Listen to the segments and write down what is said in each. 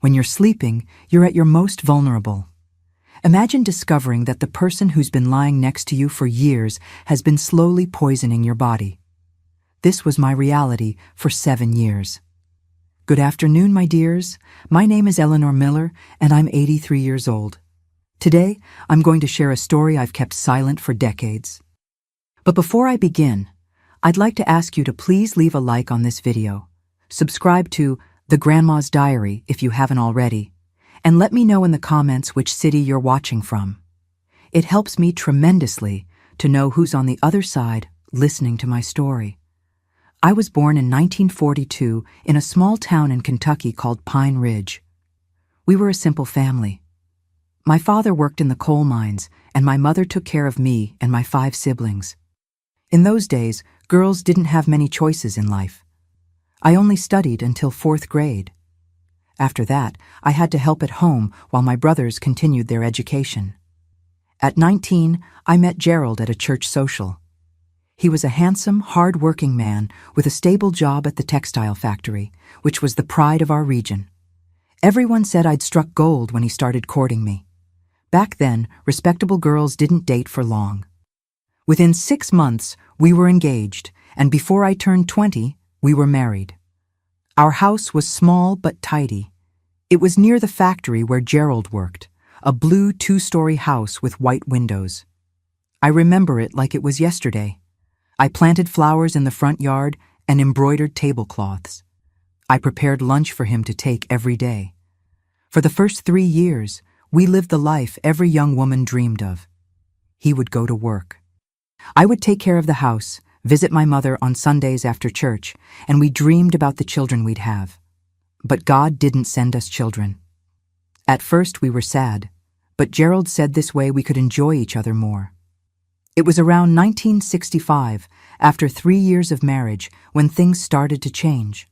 When you're sleeping, you're at your most vulnerable. Imagine discovering that the person who's been lying next to you for years has been slowly poisoning your body. This was my reality for 7 years. Good afternoon, my dears. My name is Eleanor Miller, and I'm 83 years old. Today, I'm going to share a story I've kept silent for decades. But before I begin, I'd like to ask you to please leave a like on this video, subscribe to The Grandma's Diary if you haven't already, and let me know in the comments which city you're watching from. It helps me tremendously to know who's on the other side listening to my story. I was born in 1942 in a small town in Kentucky called Pine Ridge. We were a simple family. My father worked in the coal mines, and my mother took care of me and my 5 siblings. In those days, girls didn't have many choices in life. I only studied until 4th grade. After that, I had to help at home while my brothers continued their education. At 19, I met Gerald at a church social. He was a handsome, hard-working man with a stable job at the textile factory, which was the pride of our region. Everyone said I'd struck gold when he started courting me. Back then, respectable girls didn't date for long. Within 6 months, we were engaged, and before I turned 20, we were married. Our house was small but tidy. It was near the factory where Gerald worked, a blue 2-story house with white windows. I remember it like it was yesterday. I planted flowers in the front yard and embroidered tablecloths. I prepared lunch for him to take every day. For the first 3 years, we lived the life every young woman dreamed of. He would go to work. I would take care of the house, visit my mother on Sundays after church, and we dreamed about the children we'd have. But God didn't send us children. At first we were sad, but Gerald said this way we could enjoy each other more. It was around 1965, after 3 years of marriage, when things started to change.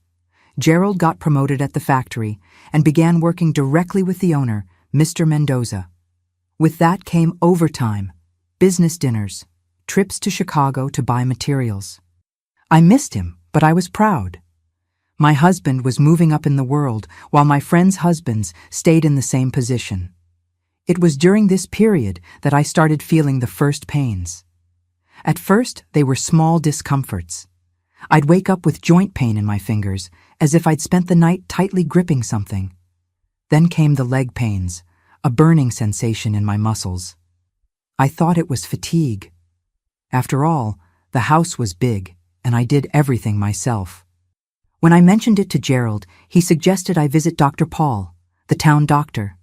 Gerald got promoted at the factory and began working directly with the owner, Mr. Mendoza. With that came overtime, business dinners, trips to Chicago to buy materials. I missed him, but I was proud. My husband was moving up in the world, while my friends' husbands stayed in the same position. It was during this period that I started feeling the first pains. At first, they were small discomforts. I'd wake up with joint pain in my fingers, as if I'd spent the night tightly gripping something. Then came the leg pains, a burning sensation in my muscles. I thought it was fatigue. After all, the house was big, and I did everything myself. When I mentioned it to Gerald, he suggested I visit Dr. Paul, the town doctor.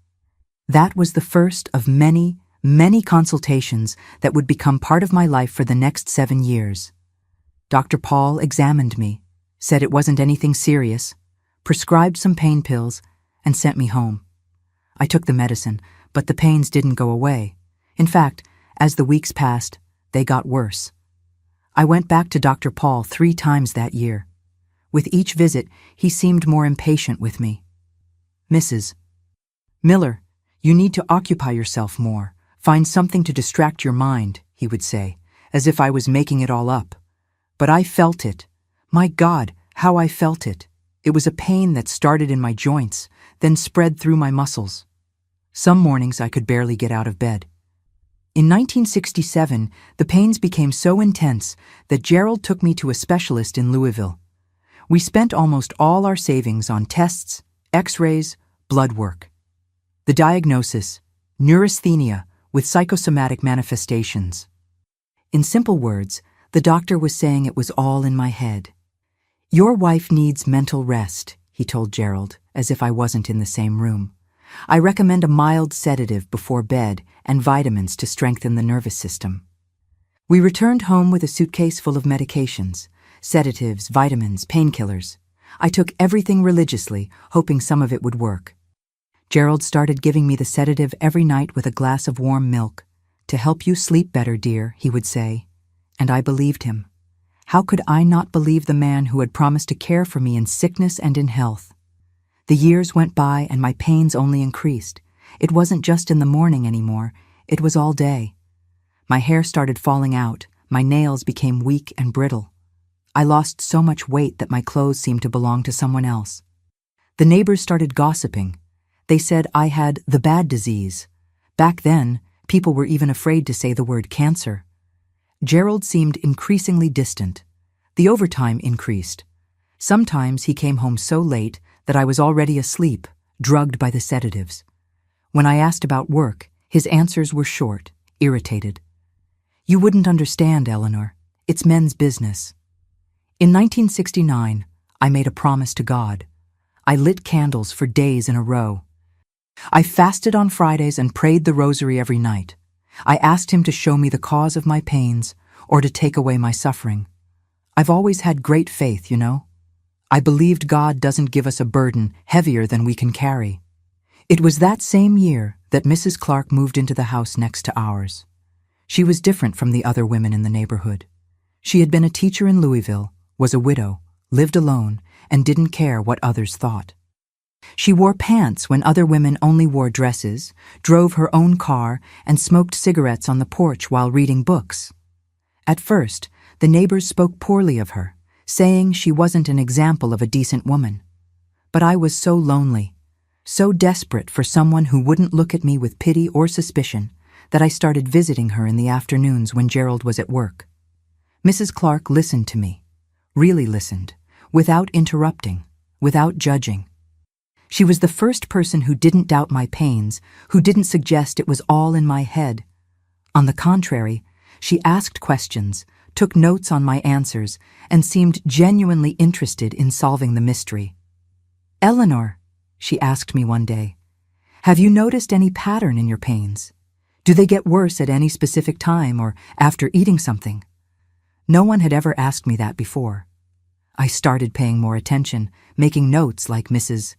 That was the first of many, many consultations that would become part of my life for the next 7 years. Dr. Paul examined me, said it wasn't anything serious, prescribed some pain pills, and sent me home. I took the medicine, but the pains didn't go away. In fact, as the weeks passed, they got worse. I went back to Dr. Paul 3 times that year. With each visit, he seemed more impatient with me. "Mrs. Miller, you need to occupy yourself more. Find something to distract your mind," he would say, as if I was making it all up. But I felt it. My God, how I felt it. It was a pain that started in my joints, then spread through my muscles. Some mornings I could barely get out of bed. In 1967, the pains became so intense that Gerald took me to a specialist in Louisville. We spent almost all our savings on tests, x-rays, blood work. The diagnosis, neurasthenia with psychosomatic manifestations. In simple words, the doctor was saying it was all in my head. "Your wife needs mental rest," he told Gerald, as if I wasn't in the same room. "I recommend a mild sedative before bed and vitamins to strengthen the nervous system." We returned home with a suitcase full of medications, sedatives, vitamins, painkillers. I took everything religiously, hoping some of it would work. Gerald started giving me the sedative every night with a glass of warm milk. "To help you sleep better, dear," he would say. And I believed him. How could I not believe the man who had promised to care for me in sickness and in health? The years went by and my pains only increased. It wasn't just in the morning anymore, it was all day. My hair started falling out, my nails became weak and brittle. I lost so much weight that my clothes seemed to belong to someone else. The neighbors started gossiping. They said I had the bad disease. Back then, people were even afraid to say the word cancer. Gerald seemed increasingly distant. The overtime increased. Sometimes he came home so late that I was already asleep, drugged by the sedatives. When I asked about work, his answers were short, irritated. "You wouldn't understand, Eleanor. It's men's business." In 1969, I made a promise to God. I lit candles for days in a row. I fasted on Fridays and prayed the rosary every night. I asked him to show me the cause of my pains or to take away my suffering. I've always had great faith, you know. I believed God doesn't give us a burden heavier than we can carry. It was that same year that Mrs. Clark moved into the house next to ours. She was different from the other women in the neighborhood. She had been a teacher in Louisville, was a widow, lived alone, and didn't care what others thought. She wore pants when other women only wore dresses, drove her own car, and smoked cigarettes on the porch while reading books. At first, the neighbors spoke poorly of her, saying she wasn't an example of a decent woman. But I was so lonely, so desperate for someone who wouldn't look at me with pity or suspicion, that I started visiting her in the afternoons when Gerald was at work. Mrs. Clark listened to me, really listened, without interrupting, without judging. She was the first person who didn't doubt my pains, who didn't suggest it was all in my head. On the contrary, she asked questions, took notes on my answers, and seemed genuinely interested in solving the mystery. "Eleanor," she asked me one day, "have you noticed any pattern in your pains? Do they get worse at any specific time or after eating something?" No one had ever asked me that before. I started paying more attention, making notes like Mrs.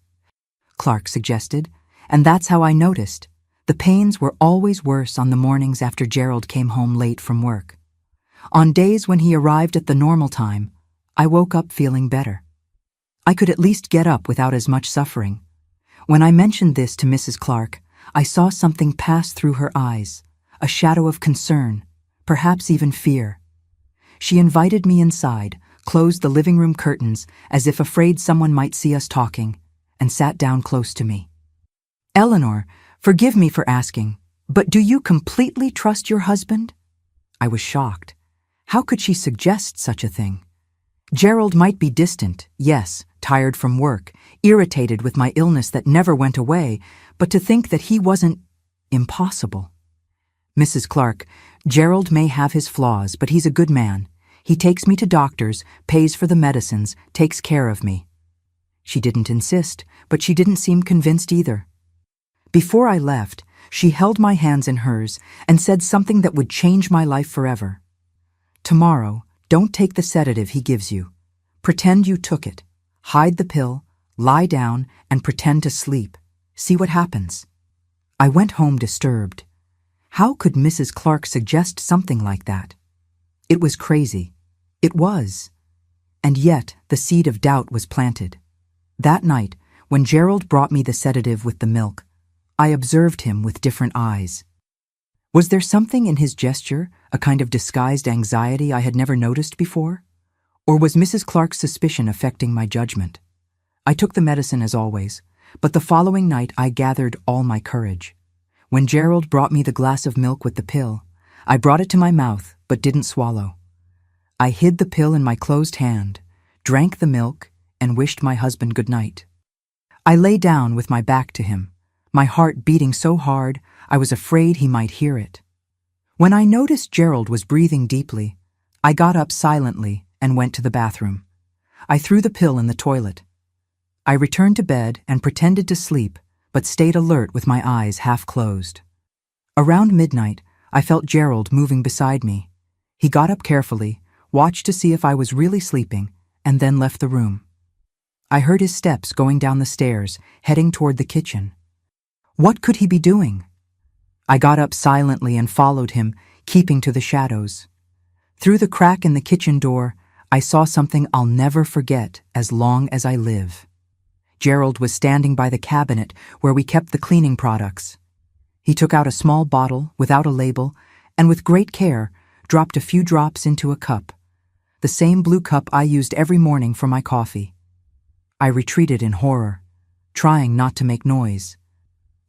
Clark suggested, and that's how I noticed. The pains were always worse on the mornings after Gerald came home late from work. On days when he arrived at the normal time, I woke up feeling better. I could at least get up without as much suffering. When I mentioned this to Mrs. Clark, I saw something pass through her eyes, a shadow of concern, perhaps even fear. She invited me inside, closed the living room curtains as if afraid someone might see us talking, and sat down close to me. "Eleanor, forgive me for asking, but do you completely trust your husband?" I was shocked. How could she suggest such a thing? Gerald might be distant, yes, tired from work, irritated with my illness that never went away, but to think that he wasn't impossible. "Mrs. Clark, Gerald may have his flaws, but he's a good man. He takes me to doctors, pays for the medicines, takes care of me." She didn't insist, but she didn't seem convinced either. Before I left, she held my hands in hers and said something that would change my life forever. "Tomorrow, don't take the sedative he gives you. Pretend you took it. Hide the pill, lie down, and pretend to sleep. See what happens." I went home disturbed. How could Mrs. Clark suggest something like that? It was crazy. It was. And yet, the seed of doubt was planted. That night, when Gerald brought me the sedative with the milk, I observed him with different eyes. Was there something in his gesture, a kind of disguised anxiety I had never noticed before? Or was Mrs. Clark's suspicion affecting my judgment? I took the medicine as always, but the following night I gathered all my courage. When Gerald brought me the glass of milk with the pill, I brought it to my mouth but didn't swallow. I hid the pill in my closed hand, drank the milk, and wished my husband good night. I lay down with my back to him, my heart beating so hard I was afraid he might hear it. When I noticed Gerald was breathing deeply, I got up silently and went to the bathroom. I threw the pill in the toilet. I returned to bed and pretended to sleep, but stayed alert with my eyes half closed. Around midnight, I felt Gerald moving beside me. He got up carefully, watched to see if I was really sleeping, and then left the room. I heard his steps going down the stairs, heading toward the kitchen. What could he be doing? I got up silently and followed him, keeping to the shadows. Through the crack in the kitchen door, I saw something I'll never forget as long as I live. Gerald was standing by the cabinet where we kept the cleaning products. He took out a small bottle without a label and with great care dropped a few drops into a cup, the same blue cup I used every morning for my coffee. I retreated in horror, trying not to make noise,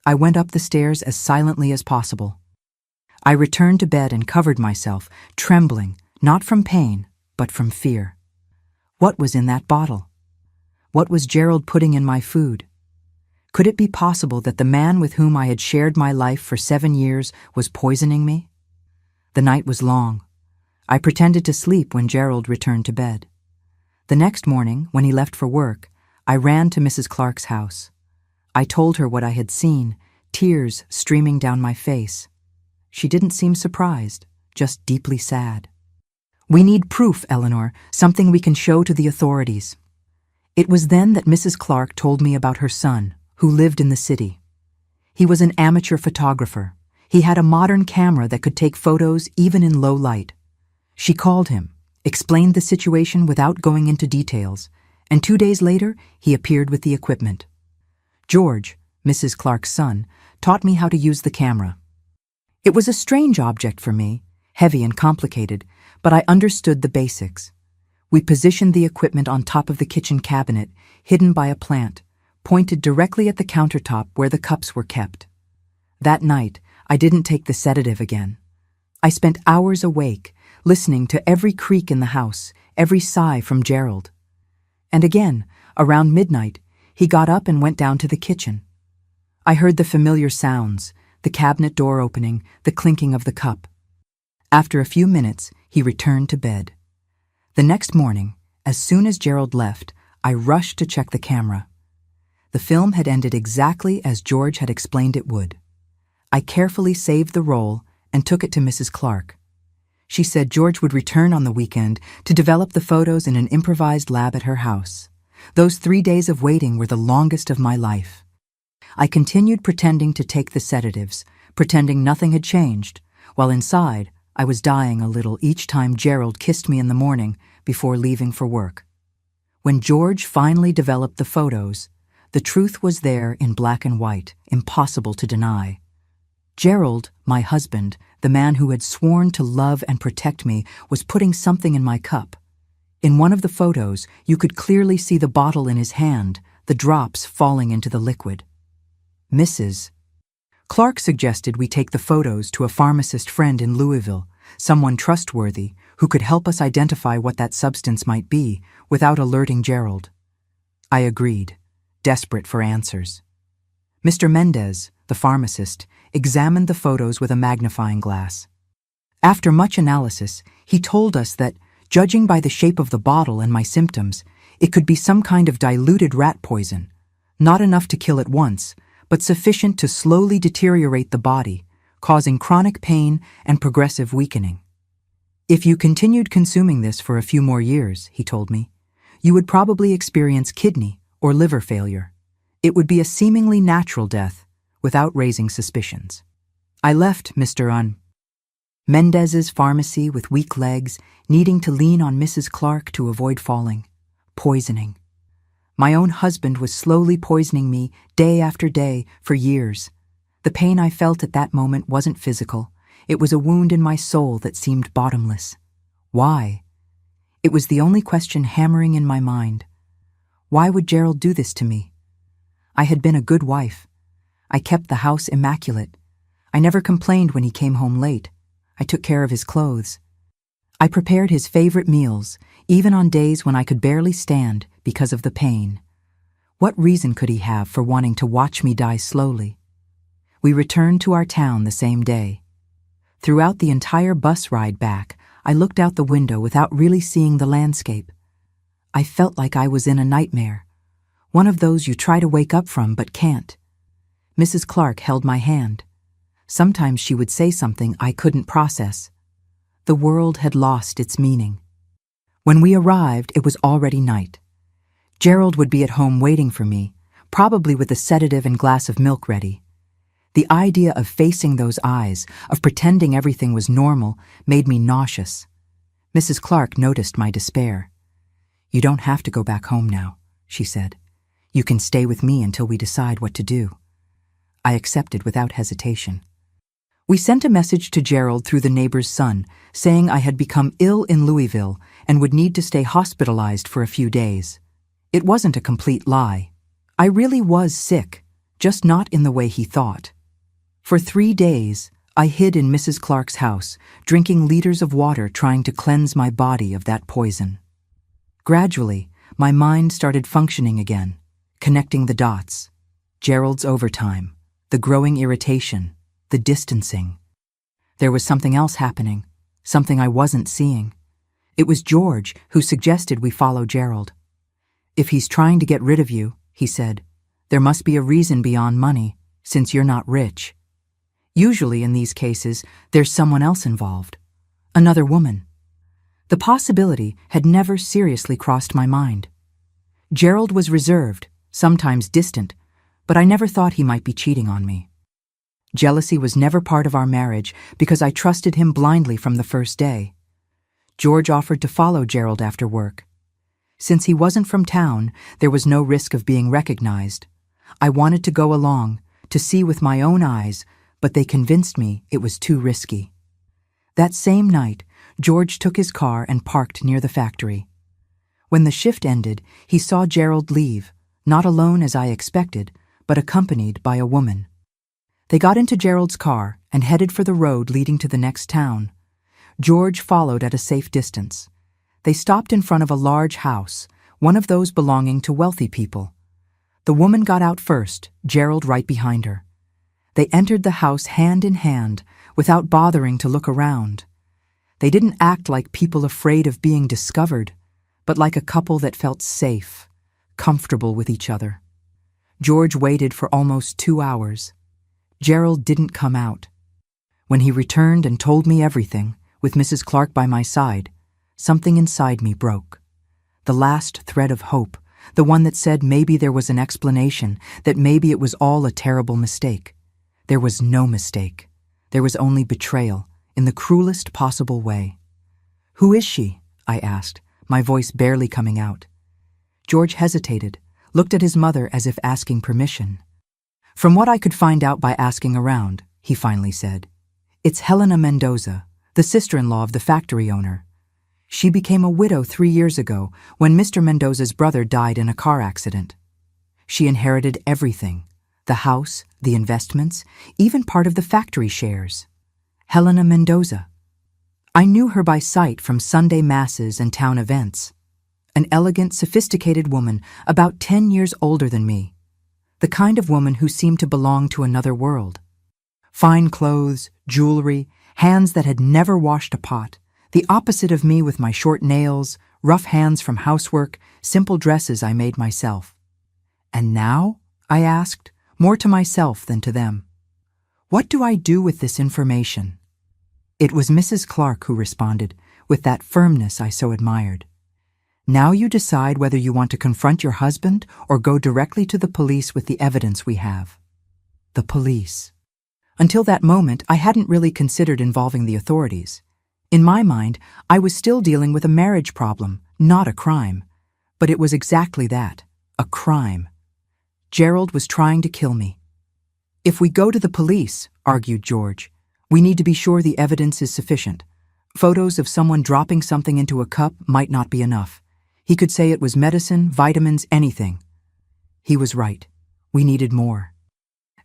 I went up the stairs as silently as possible. I returned to bed and covered myself, trembling, not from pain, but from fear. What was in that bottle? What was Gerald putting in my food? Could it be possible that the man with whom I had shared my life for 7 years was poisoning me? The night was long. I pretended to sleep when Gerald returned to bed. The next morning, when he left for work, I ran to Mrs. Clark's house. I told her what I had seen, tears streaming down my face. She didn't seem surprised, just deeply sad. "We need proof, Eleanor, something we can show to the authorities." It was then that Mrs. Clark told me about her son, who lived in the city. He was an amateur photographer. He had a modern camera that could take photos even in low light. She called him, explained the situation without going into details, and 2 days later, he appeared with the equipment. George, Mrs. Clark's son, taught me how to use the camera. It was a strange object for me, heavy and complicated, but I understood the basics. We positioned the equipment on top of the kitchen cabinet, hidden by a plant, pointed directly at the countertop where the cups were kept. That night, I didn't take the sedative again. I spent hours awake, listening to every creak in the house, every sigh from Gerald. And again, around midnight, he got up and went down to the kitchen. I heard the familiar sounds, the cabinet door opening, the clinking of the cup. After a few minutes, he returned to bed. The next morning, as soon as Gerald left, I rushed to check the camera. The film had ended exactly as George had explained it would. I carefully saved the roll and took it to Mrs. Clark. She said George would return on the weekend to develop the photos in an improvised lab at her house. Those 3 days of waiting were the longest of my life. I continued pretending to take the sedatives, pretending nothing had changed, while inside I was dying a little each time Gerald kissed me in the morning before leaving for work. When George finally developed the photos, the truth was there in black and white, impossible to deny. Gerald, my husband, the man who had sworn to love and protect me, was putting something in my cup. In one of the photos, you could clearly see the bottle in his hand, the drops falling into the liquid. Mrs. Clark suggested we take the photos to a pharmacist friend in Louisville, someone trustworthy who could help us identify what that substance might be without alerting Gerald. I agreed, desperate for answers. Mr. Mendez, the pharmacist, examined the photos with a magnifying glass. After much analysis, he told us that, judging by the shape of the bottle and my symptoms, it could be some kind of diluted rat poison, not enough to kill at once, but sufficient to slowly deteriorate the body, causing chronic pain and progressive weakening. If you continued consuming this for a few more years, he told me, you would probably experience kidney or liver failure. It would be a seemingly natural death, without raising suspicions. I left Mr. Mendez's pharmacy with weak legs, needing to lean on Mrs. Clark to avoid falling. Poisoning. My own husband was slowly poisoning me day after day for years. The pain I felt at that moment wasn't physical. It was a wound in my soul that seemed bottomless. Why? It was the only question hammering in my mind. Why would Gerald do this to me? I had been a good wife. I kept the house immaculate. I never complained when he came home late. I took care of his clothes. I prepared his favorite meals, even on days when I could barely stand because of the pain. What reason could he have for wanting to watch me die slowly? We returned to our town the same day. Throughout the entire bus ride back, I looked out the window without really seeing the landscape. I felt like I was in a nightmare, one of those you try to wake up from but can't. Mrs. Clark held my hand. Sometimes she would say something I couldn't process. The world had lost its meaning. When we arrived, it was already night. Gerald would be at home waiting for me, probably with a sedative and glass of milk ready. The idea of facing those eyes, of pretending everything was normal, made me nauseous. Mrs. Clark noticed my despair. "You don't have to go back home now," she said. "You can stay with me until we decide what to do." I accepted without hesitation. We sent a message to Gerald through the neighbor's son, saying I had become ill in Louisville and would need to stay hospitalized for a few days. It wasn't a complete lie. I really was sick, just not in the way he thought. For 3 days, I hid in Mrs. Clark's house, drinking liters of water trying to cleanse my body of that poison. Gradually, my mind started functioning again, connecting the dots. Gerald's overtime, the growing irritation, the distancing. There was something else happening, something I wasn't seeing. It was George who suggested we follow Gerald. "If he's trying to get rid of you," he said, "there must be a reason beyond money, since you're not rich." Usually in these cases, there's someone else involved. Another woman. The possibility had never seriously crossed my mind. Gerald was reserved, sometimes distant, but I never thought he might be cheating on me. Jealousy was never part of our marriage because I trusted him blindly from the first day. George offered to follow Gerald after work. Since he wasn't from town, there was no risk of being recognized. I wanted to go along, to see with my own eyes, but they convinced me it was too risky. That same night, George took his car and parked near the factory. When the shift ended, he saw Gerald leave, not alone as I expected, but accompanied by a woman. They got into Gerald's car and headed for the road leading to the next town. George followed at a safe distance. They stopped in front of a large house, one of those belonging to wealthy people. The woman got out first, Gerald right behind her. They entered the house hand in hand, without bothering to look around. They didn't act like people afraid of being discovered, but like a couple that felt safe, comfortable with each other. George waited for almost 2 hours. Gerald didn't come out. When he returned and told me everything, with Mrs. Clark by my side, something inside me broke. The last thread of hope, the one that said maybe there was an explanation, that maybe it was all a terrible mistake. There was no mistake. There was only betrayal, in the cruelest possible way. "Who is she?" I asked, my voice barely coming out. George hesitated, looked at his mother as if asking permission. "From what I could find out by asking around," he finally said, "it's Helena Mendoza, the sister-in-law of the factory owner. She became a widow 3 years ago when Mr. Mendoza's brother died in a car accident. She inherited everything, the house, the investments, even part of the factory shares. Helena Mendoza. I knew her by sight from Sunday masses and town events. An elegant, sophisticated woman, about 10 years older than me. The kind of woman who seemed to belong to another world. Fine clothes, jewelry, hands that had never washed a pot, the opposite of me with my short nails, rough hands from housework, simple dresses I made myself. And now? I asked, more to myself than to them. What do I do with this information? It was Mrs. Clark who responded, with that firmness I so admired. Now you decide whether you want to confront your husband or go directly to the police with the evidence we have. The police. Until that moment, I hadn't really considered involving the authorities. In my mind, I was still dealing with a marriage problem, not a crime. But it was exactly that, a crime. Gerald was trying to kill me. If we go to the police, argued George, we need to be sure the evidence is sufficient. Photos of someone dropping something into a cup might not be enough. He could say it was medicine, vitamins, anything. He was right. We needed more.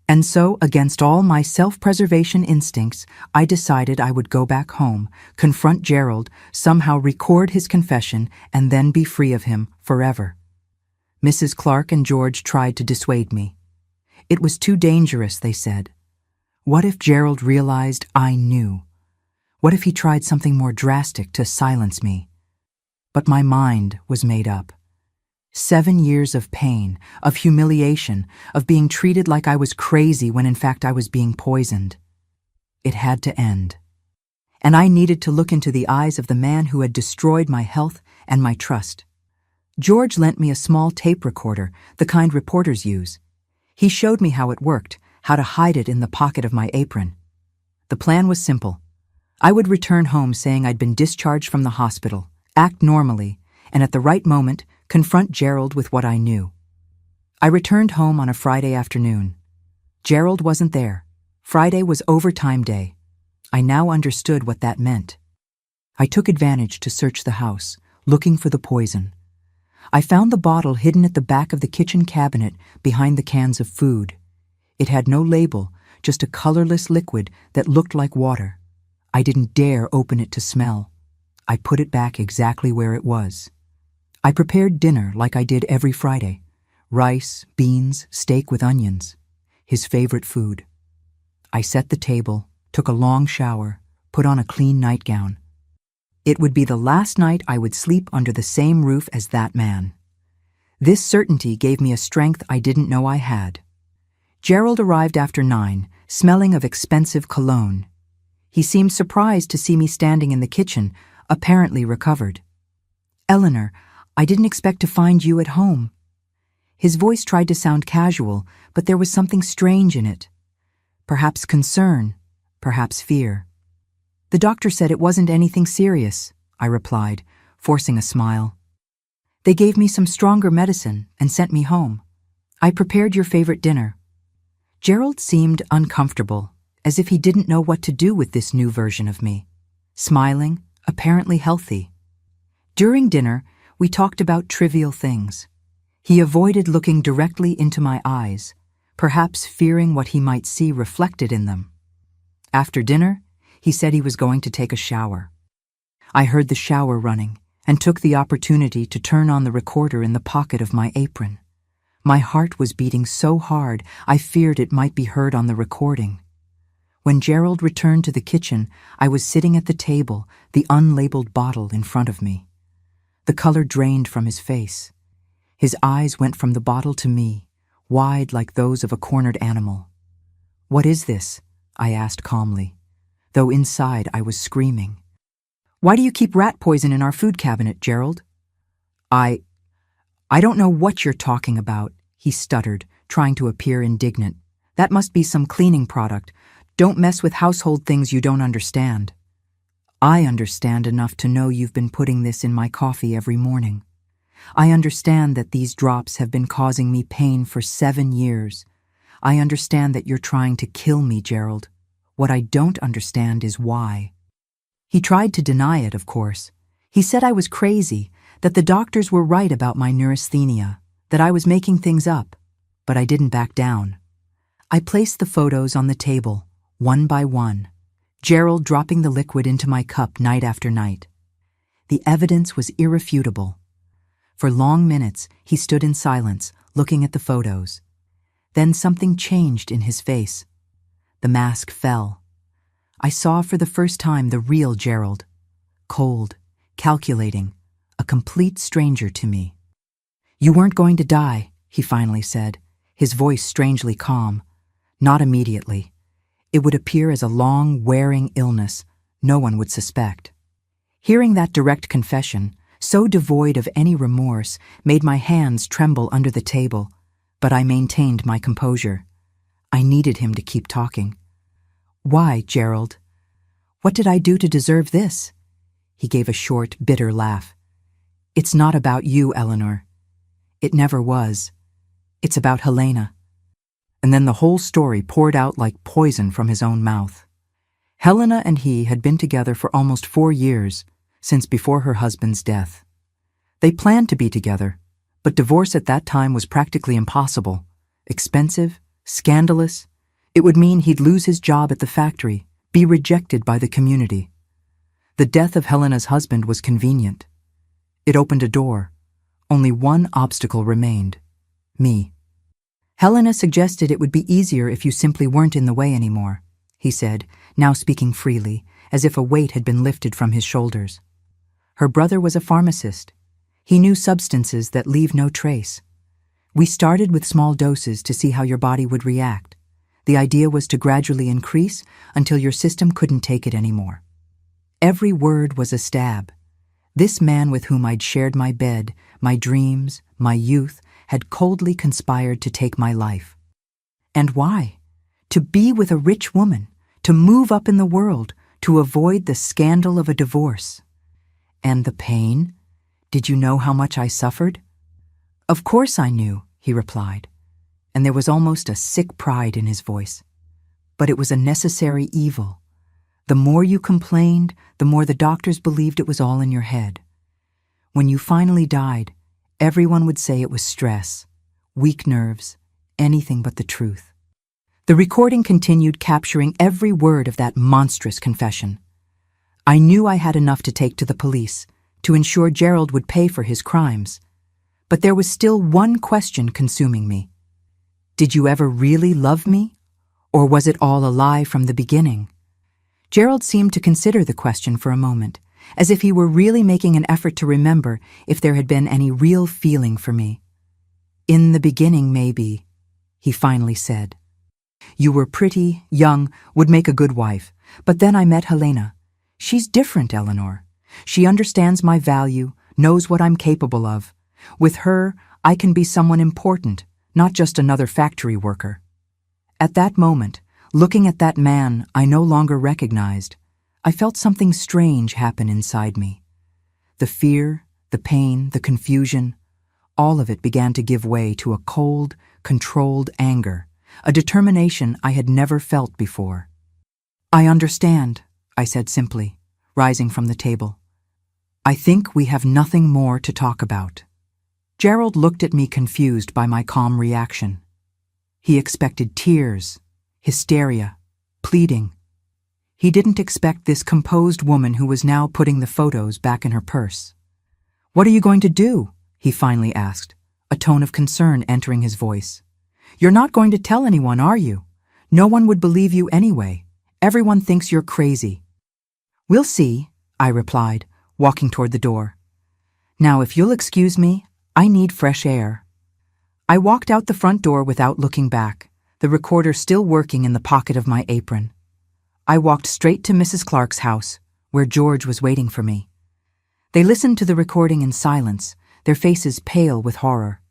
And so, against all my self-preservation instincts, I decided I would go back home, confront Gerald, somehow record his confession, and then be free of him forever. Mrs. Clark and George tried to dissuade me. It was too dangerous, they said. What if Gerald realized I knew? What if he tried something more drastic to silence me? But my mind was made up. 7 years of pain, of humiliation, of being treated like I was crazy when in fact I was being poisoned. It had to end. And I needed to look into the eyes of the man who had destroyed my health and my trust. George lent me a small tape recorder, the kind reporters use. He showed me how it worked, how to hide it in the pocket of my apron. The plan was simple. I would return home saying I'd been discharged from the hospital, act normally, and at the right moment, confront Gerald with what I knew. I returned home on a Friday afternoon. Gerald wasn't there. Friday was overtime day. I now understood what that meant. I took advantage to search the house, looking for the poison. I found the bottle hidden at the back of the kitchen cabinet behind the cans of food. It had no label, just a colorless liquid that looked like water. I didn't dare open it to smell. I put it back exactly where it was. I prepared dinner like I did every Friday. Rice, beans, steak with onions. His favorite food. I set the table, took a long shower, put on a clean nightgown. It would be the last night I would sleep under the same roof as that man. This certainty gave me a strength I didn't know I had. Gerald arrived after 9, smelling of expensive cologne. He seemed surprised to see me standing in the kitchen, apparently recovered. "Eleanor, I didn't expect to find you at home." His voice tried to sound casual, but there was something strange in it. Perhaps concern, perhaps fear. "The doctor said it wasn't anything serious," I replied, forcing a smile. "They gave me some stronger medicine and sent me home. I prepared your favorite dinner." Gerald seemed uncomfortable, as if he didn't know what to do with this new version of me. Smiling, apparently healthy. During dinner, we talked about trivial things. He avoided looking directly into my eyes, perhaps fearing what he might see reflected in them. After dinner, he said he was going to take a shower. I heard the shower running and took the opportunity to turn on the recorder in the pocket of my apron. My heart was beating so hard I feared it might be heard on the recording. When Gerald returned to the kitchen, I was sitting at the table, the unlabeled bottle in front of me. The color drained from his face. His eyes went from the bottle to me, wide like those of a cornered animal. "What is this?" I asked calmly, though inside I was screaming. "Why do you keep rat poison in our food cabinet, Gerald?" I don't know what you're talking about," he stuttered, trying to appear indignant. "That must be some cleaning product. Don't mess with household things you don't understand." "I understand enough to know you've been putting this in my coffee every morning. I understand that these drops have been causing me pain for 7 years. I understand that you're trying to kill me, Gerald. What I don't understand is why." He tried to deny it, of course. He said I was crazy, that the doctors were right about my neurasthenia, that I was making things up, but I didn't back down. I placed the photos on the table, one by one, Gerald dropping the liquid into my cup night after night. The evidence was irrefutable. For long minutes, he stood in silence, looking at the photos. Then something changed in his face. The mask fell. I saw for the first time the real Gerald. Cold, calculating, a complete stranger to me. "You weren't going to die," he finally said, his voice strangely calm. "Not immediately. It would appear as a long, wearing illness. No one would suspect." Hearing that direct confession, so devoid of any remorse, made my hands tremble under the table, but I maintained my composure. I needed him to keep talking. "Why, Gerald? What did I do to deserve this?" He gave a short, bitter laugh. "It's not about you, Eleanor. It never was. It's about Helena." And then the whole story poured out like poison from his own mouth. Helena and he had been together for almost 4 years, since before her husband's death. They planned to be together, but divorce at that time was practically impossible. Expensive, scandalous. It would mean he'd lose his job at the factory, be rejected by the community. The death of Helena's husband was convenient. It opened a door. Only one obstacle remained: me. "Helena suggested it would be easier if you simply weren't in the way anymore," he said, now speaking freely, as if a weight had been lifted from his shoulders. Her brother was a pharmacist. He knew substances that leave no trace. "We started with small doses to see how your body would react. The idea was to gradually increase until your system couldn't take it anymore." Every word was a stab. This man with whom I'd shared my bed, my dreams, my youth, had coldly conspired to take my life. And why? To be with a rich woman, to move up in the world, to avoid the scandal of a divorce. And the pain? Did you know how much I suffered? "Of course I knew," he replied, and there was almost a sick pride in his voice. "But it was a necessary evil. The more you complained, the more the doctors believed it was all in your head. When you finally died, everyone would say it was stress, weak nerves, anything but the truth. The recording continued, capturing every word of that monstrous confession. I knew I had enough to take to the police to ensure Gerald would pay for his crimes. But there was still one question consuming me. Did you ever really love me? Or was it all a lie from the beginning? Gerald seemed to consider the question for a moment, as if he were really making an effort to remember if there had been any real feeling for me. In the beginning, maybe, he finally said. You were pretty, young, would make a good wife, but then I met Helena. She's different, Eleanor. She understands my value, knows what I'm capable of. With her, I can be someone important, not just another factory worker. At that moment, looking at that man I no longer recognized, I felt something strange happen inside me. The fear, the pain, the confusion, all of it began to give way to a cold, controlled anger, a determination I had never felt before. I understand, I said simply, rising from the table. I think we have nothing more to talk about. Gerald looked at me, confused by my calm reaction. He expected tears, hysteria, pleading. He didn't expect this composed woman who was now putting the photos back in her purse. What are you going to do? He finally asked, a tone of concern entering his voice. You're not going to tell anyone, are you? No one would believe you anyway. Everyone thinks you're crazy. We'll see, I replied, walking toward the door. Now, if you'll excuse me, I need fresh air. I walked out the front door without looking back, the recorder still working in the pocket of my apron. I walked straight to Mrs. Clark's house, where George was waiting for me. They listened to the recording in silence, their faces pale with horror.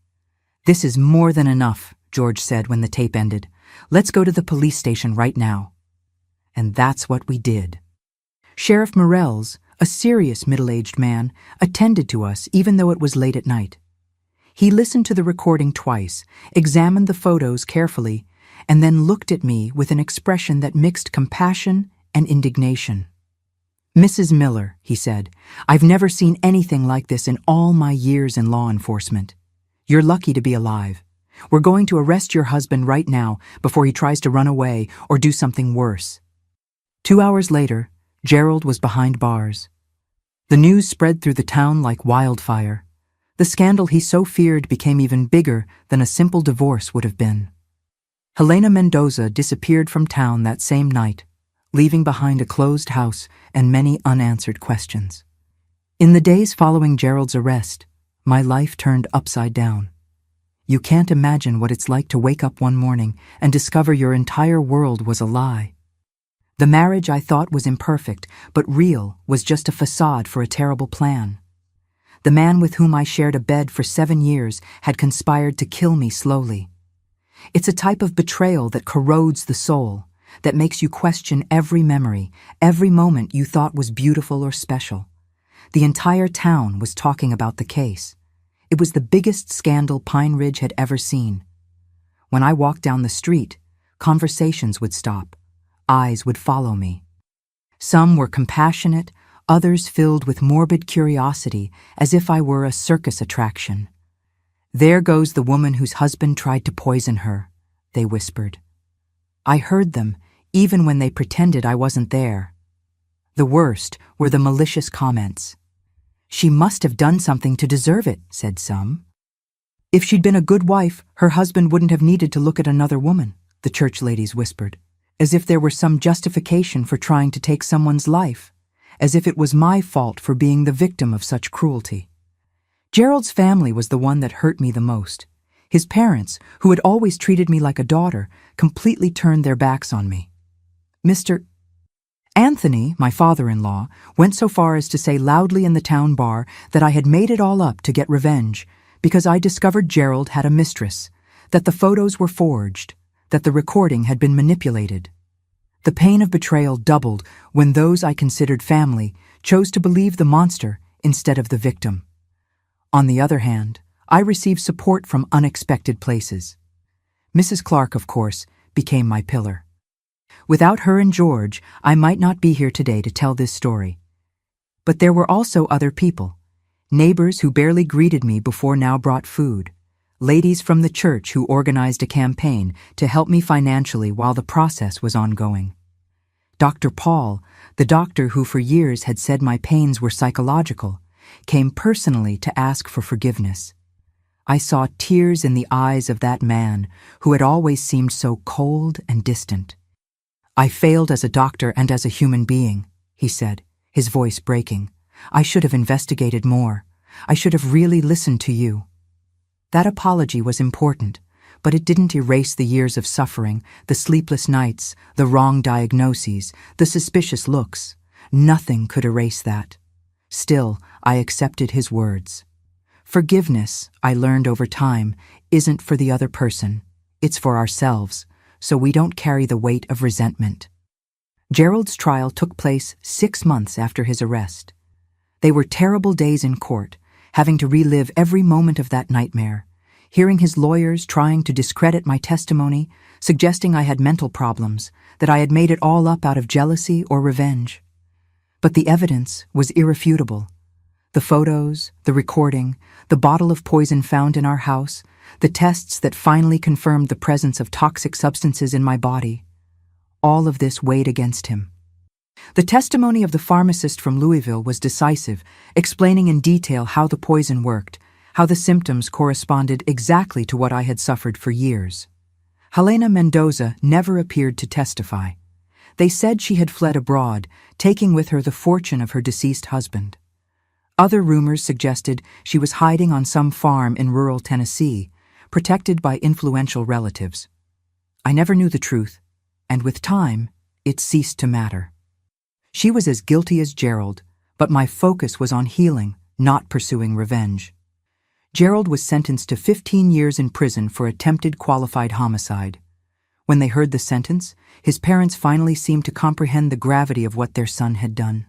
This is more than enough, George said when the tape ended. Let's go to the police station right now. And that's what we did. Sheriff Morels, a serious middle-aged man, attended to us even though it was late at night. He listened to the recording twice, examined the photos carefully, and then looked at me with an expression that mixed compassion and indignation. Mrs. Miller, he said, I've never seen anything like this in all my years in law enforcement. You're lucky to be alive. We're going to arrest your husband right now before he tries to run away or do something worse. 2 hours later, Gerald was behind bars. The news spread through the town like wildfire. The scandal he so feared became even bigger than a simple divorce would have been. Helena Mendoza disappeared from town that same night, leaving behind a closed house and many unanswered questions. In the days following Gerald's arrest, my life turned upside down. You can't imagine what it's like to wake up one morning and discover your entire world was a lie. The marriage I thought was imperfect but real was just a facade for a terrible plan. The man with whom I shared a bed for 7 years had conspired to kill me slowly. It's a type of betrayal that corrodes the soul, that makes you question every memory, every moment you thought was beautiful or special. The entire town was talking about the case. It was the biggest scandal Pine Ridge had ever seen. When I walked down the street, conversations would stop. Eyes would follow me. Some were compassionate, others filled with morbid curiosity, as if I were a circus attraction. There goes the woman whose husband tried to poison her, they whispered. I heard them, even when they pretended I wasn't there. The worst were the malicious comments. She must have done something to deserve it, said some. If she'd been a good wife, her husband wouldn't have needed to look at another woman, the church ladies whispered, as if there were some justification for trying to take someone's life, as if it was my fault for being the victim of such cruelty. Gerald's family was the one that hurt me the most. His parents, who had always treated me like a daughter, completely turned their backs on me. Mr. Anthony, my father-in-law, went so far as to say loudly in the town bar that I had made it all up to get revenge because I discovered Gerald had a mistress, that the photos were forged, that the recording had been manipulated. The pain of betrayal doubled when those I considered family chose to believe the monster instead of the victim. On the other hand, I received support from unexpected places. Mrs. Clark, of course, became my pillar. Without her and George, I might not be here today to tell this story. But there were also other people, neighbors who barely greeted me before now brought food, ladies from the church who organized a campaign to help me financially while the process was ongoing. Dr. Paul, the doctor who for years had said my pains were psychological, came personally to ask for forgiveness. I saw tears in the eyes of that man who had always seemed so cold and distant. "I failed as a doctor and as a human being," he said, his voice breaking. "I should have investigated more. I should have really listened to you." That apology was important, but it didn't erase the years of suffering, the sleepless nights, the wrong diagnoses, the suspicious looks. Nothing could erase that. Still, I accepted his words. Forgiveness, I learned over time, isn't for the other person. It's for ourselves, so we don't carry the weight of resentment. Gerald's trial took place 6 months after his arrest. They were terrible days in court, having to relive every moment of that nightmare, hearing his lawyers trying to discredit my testimony, suggesting I had mental problems, that I had made it all up out of jealousy or revenge. But the evidence was irrefutable. The photos, the recording, the bottle of poison found in our house, the tests that finally confirmed the presence of toxic substances in my body. All of this weighed against him. The testimony of the pharmacist from Louisville was decisive, explaining in detail how the poison worked, how the symptoms corresponded exactly to what I had suffered for years. Helena Mendoza never appeared to testify. They said she had fled abroad, taking with her the fortune of her deceased husband. Other rumors suggested she was hiding on some farm in rural Tennessee, protected by influential relatives. I never knew the truth, and with time, it ceased to matter. She was as guilty as Gerald, but my focus was on healing, not pursuing revenge. Gerald was sentenced to 15 years in prison for attempted qualified homicide. When they heard the sentence, his parents finally seemed to comprehend the gravity of what their son had done.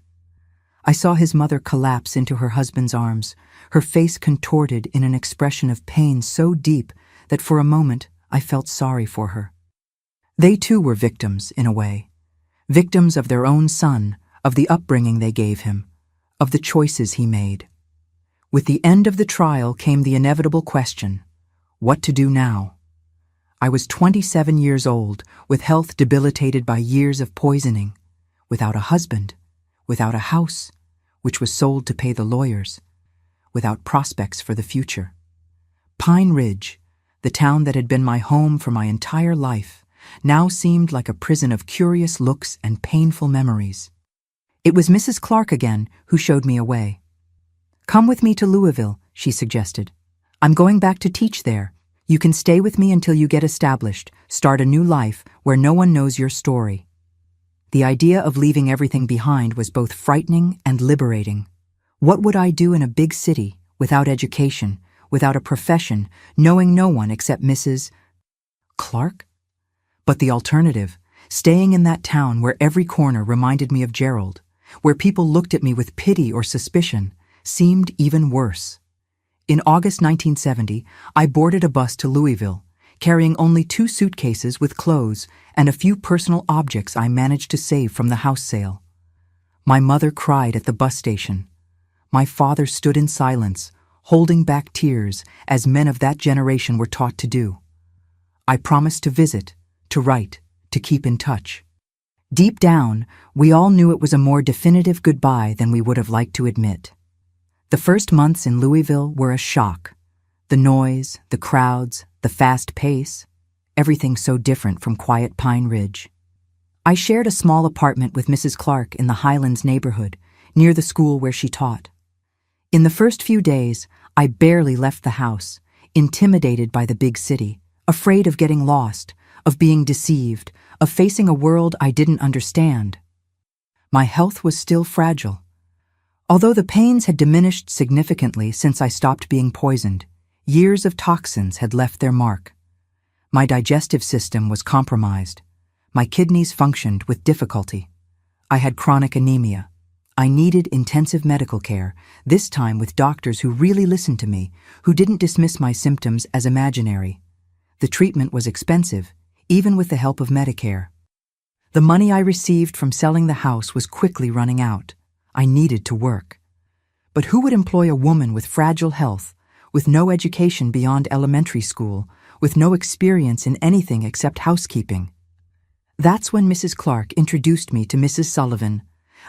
I saw his mother collapse into her husband's arms, her face contorted in an expression of pain so deep that for a moment I felt sorry for her. They too were victims, in a way. Victims of their own son, of the upbringing they gave him, of the choices he made. With the end of the trial came the inevitable question: what to do now? I was 27 years old, with health debilitated by years of poisoning, without a husband, without a house, which was sold to pay the lawyers, without prospects for the future. Pine Ridge, the town that had been my home for my entire life, now seemed like a prison of curious looks and painful memories. It was Mrs. Clark again who showed me a way. "Come with me to Louisville," she suggested. "I'm going back to teach there. You can stay with me until you get established, start a new life where no one knows your story." The idea of leaving everything behind was both frightening and liberating. What would I do in a big city, without education, without a profession, knowing no one except Mrs. Clark? But the alternative, staying in that town where every corner reminded me of Gerald, where people looked at me with pity or suspicion, seemed even worse. In August 1970, I boarded a bus to Louisville, carrying only 2 suitcases with clothes and a few personal objects I managed to save from the house sale. My mother cried at the bus station. My father stood in silence, holding back tears as men of that generation were taught to do. I promised to visit, to write, to keep in touch. Deep down, we all knew it was a more definitive goodbye than we would have liked to admit. The first months in Louisville were a shock. The noise, the crowds, the fast pace, everything so different from quiet Pine Ridge. I shared a small apartment with Mrs. Clark in the Highlands neighborhood, near the school where she taught. In the first few days, I barely left the house, intimidated by the big city, afraid of getting lost, of being deceived, of facing a world I didn't understand. My health was still fragile. Although the pains had diminished significantly since I stopped being poisoned, years of toxins had left their mark. My digestive system was compromised. My kidneys functioned with difficulty. I had chronic anemia. I needed intensive medical care, this time with doctors who really listened to me, who didn't dismiss my symptoms as imaginary. The treatment was expensive, even with the help of Medicare. The money I received from selling the house was quickly running out. I needed to work. But who would employ a woman with fragile health, with no education beyond elementary school, with no experience in anything except housekeeping. That's when Mrs. Clark introduced me to Mrs. Sullivan,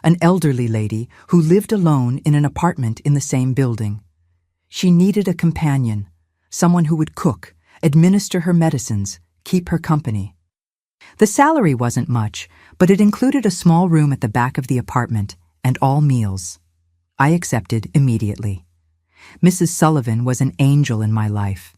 an elderly lady who lived alone in an apartment in the same building. She needed a companion, someone who would cook, administer her medicines, keep her company. The salary wasn't much, but it included a small room at the back of the apartment and all meals. I accepted immediately. Mrs. Sullivan was an angel in my life.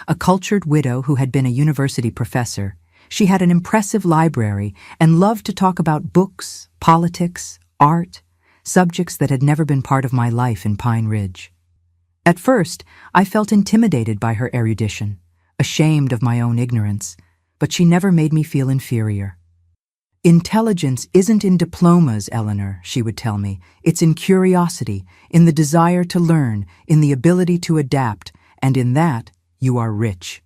A cultured widow who had been a university professor, she had an impressive library and loved to talk about books, politics, art, subjects that had never been part of my life in Pine Ridge. At first, I felt intimidated by her erudition, ashamed of my own ignorance, but she never made me feel inferior. "Intelligence isn't in diplomas, Eleanor," she would tell me. "It's in curiosity, in the desire to learn, in the ability to adapt, and in that, you are rich."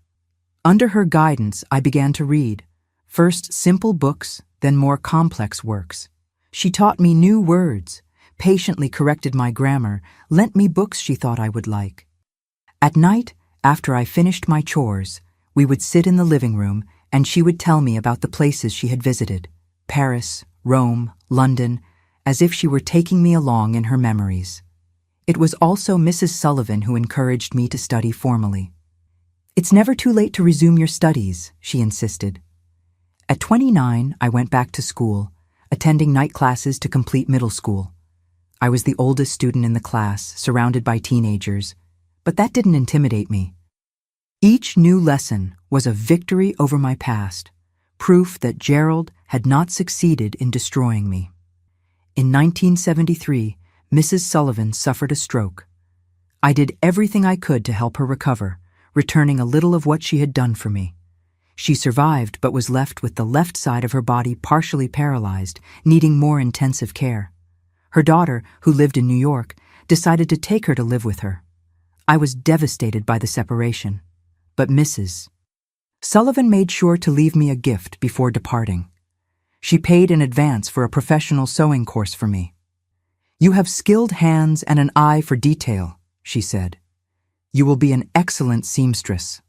Under her guidance, I began to read, first simple books, then more complex works. She taught me new words, patiently corrected my grammar, lent me books she thought I would like. At night, after I finished my chores, we would sit in the living room and she would tell me about the places she had visited, Paris, Rome, London, as if she were taking me along in her memories. It was also Mrs. Sullivan who encouraged me to study formally. "It's never too late to resume your studies," she insisted. At 29, I went back to school, attending night classes to complete middle school. I was the oldest student in the class, surrounded by teenagers, but that didn't intimidate me. Each new lesson was a victory over my past, proof that Gerald had not succeeded in destroying me. In 1973, Mrs. Sullivan suffered a stroke. I did everything I could to help her recover, returning a little of what she had done for me. She survived but was left with the left side of her body partially paralyzed, needing more intensive care. Her daughter, who lived in New York, decided to take her to live with her. I was devastated by the separation, but Mrs. Sullivan made sure to leave me a gift before departing. She paid in advance for a professional sewing course for me. "You have skilled hands and an eye for detail," she said. "You will be an excellent seamstress."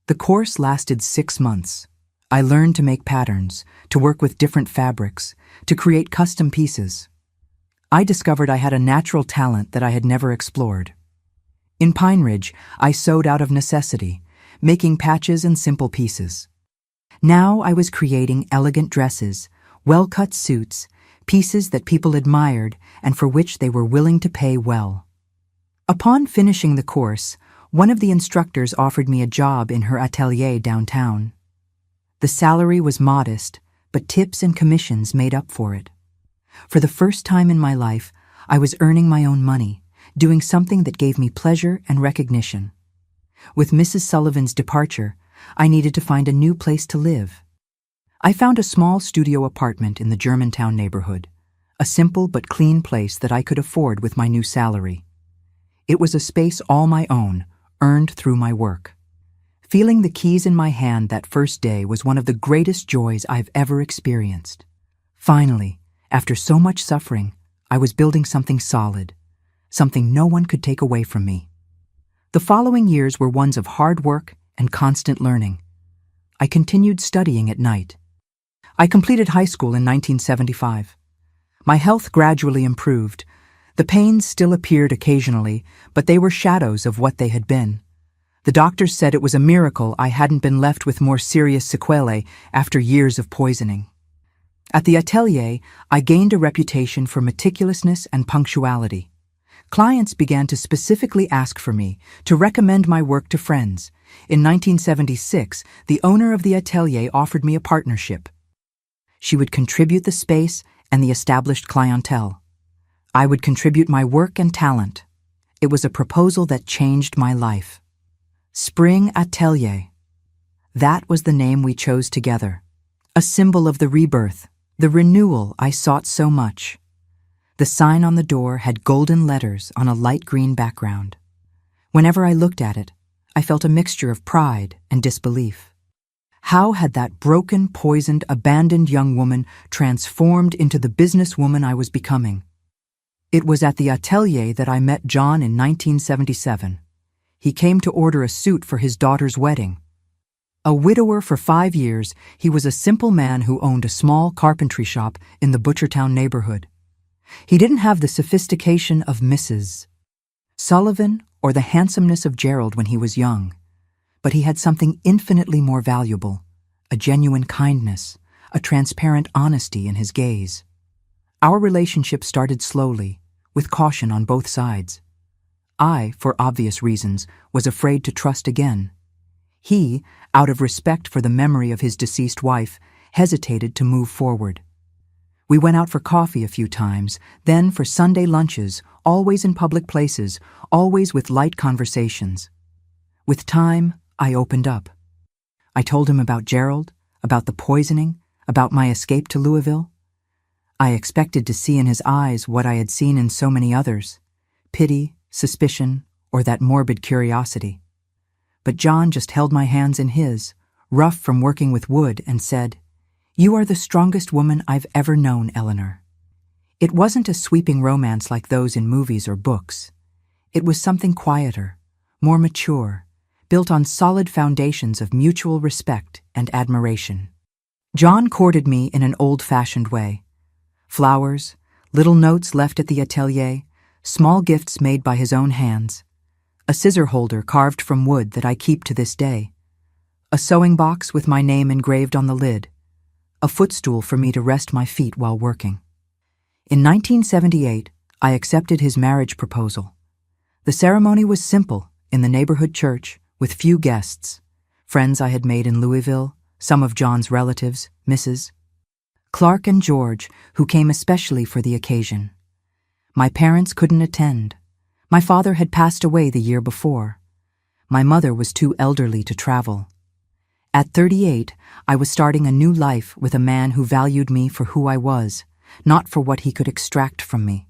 The course lasted 6 months. I learned to make patterns, to work with different fabrics, to create custom pieces. I discovered I had a natural talent that I had never explored. In Pine Ridge, I sewed out of necessity, making patches and simple pieces. Now I was creating elegant dresses, well-cut suits, pieces that people admired and for which they were willing to pay well. Upon finishing the course, one of the instructors offered me a job in her atelier downtown. The salary was modest, but tips and commissions made up for it. For the first time in my life, I was earning my own money, doing something that gave me pleasure and recognition. With Mrs. Sullivan's departure, I needed to find a new place to live. I found a small studio apartment in the Germantown neighborhood, a simple but clean place that I could afford with my new salary. It was a space all my own, earned through my work. Feeling the keys in my hand that first day was one of the greatest joys I've ever experienced. Finally, after so much suffering, I was building something solid, something no one could take away from me. The following years were ones of hard work and constant learning. I continued studying at night. I completed high school in 1975. My health gradually improved. The pains still appeared occasionally, but they were shadows of what they had been. The doctors said it was a miracle I hadn't been left with more serious sequelae after years of poisoning. At the atelier, I gained a reputation for meticulousness and punctuality. Clients began to specifically ask for me, to recommend my work to friends. In 1976, the owner of the atelier offered me a partnership. She would contribute the space and the established clientele. I would contribute my work and talent. It was a proposal that changed my life. Spring Atelier. That was the name we chose together. A symbol of the rebirth, the renewal I sought so much. The sign on the door had golden letters on a light green background. Whenever I looked at it, I felt a mixture of pride and disbelief. How had that broken, poisoned, abandoned young woman transformed into the businesswoman I was becoming? It was at the atelier that I met John in 1977. He came to order a suit for his daughter's wedding. A widower for 5 years, he was a simple man who owned a small carpentry shop in the Butchertown neighborhood. He didn't have the sophistication of Mrs. Sullivan or the handsomeness of Gerald when he was young, but he had something infinitely more valuable, a genuine kindness, a transparent honesty in his gaze. Our relationship started slowly, with caution on both sides. I, for obvious reasons, was afraid to trust again. He, out of respect for the memory of his deceased wife, hesitated to move forward. We went out for coffee a few times, then for Sunday lunches, always in public places, always with light conversations. With time, I opened up. I told him about Gerald, about the poisoning, about my escape to Louisville. I expected to see in his eyes what I had seen in so many others: pity, suspicion, or that morbid curiosity. But John just held my hands in his, rough from working with wood, and said, "You are the strongest woman I've ever known, Eleanor." It wasn't a sweeping romance like those in movies or books. It was something quieter, more mature, built on solid foundations of mutual respect and admiration. John courted me in an old-fashioned way. Flowers, little notes left at the atelier, small gifts made by his own hands, a scissor holder carved from wood that I keep to this day, a sewing box with my name engraved on the lid, a footstool for me to rest my feet while working. In 1978, I accepted his marriage proposal. The ceremony was simple, in the neighborhood church, with few guests, friends I had made in Louisville, some of John's relatives, Mrs. Clark and George, who came especially for the occasion. My parents couldn't attend. My father had passed away the year before. My mother was too elderly to travel. At 38, I was starting a new life with a man who valued me for who I was, not for what he could extract from me.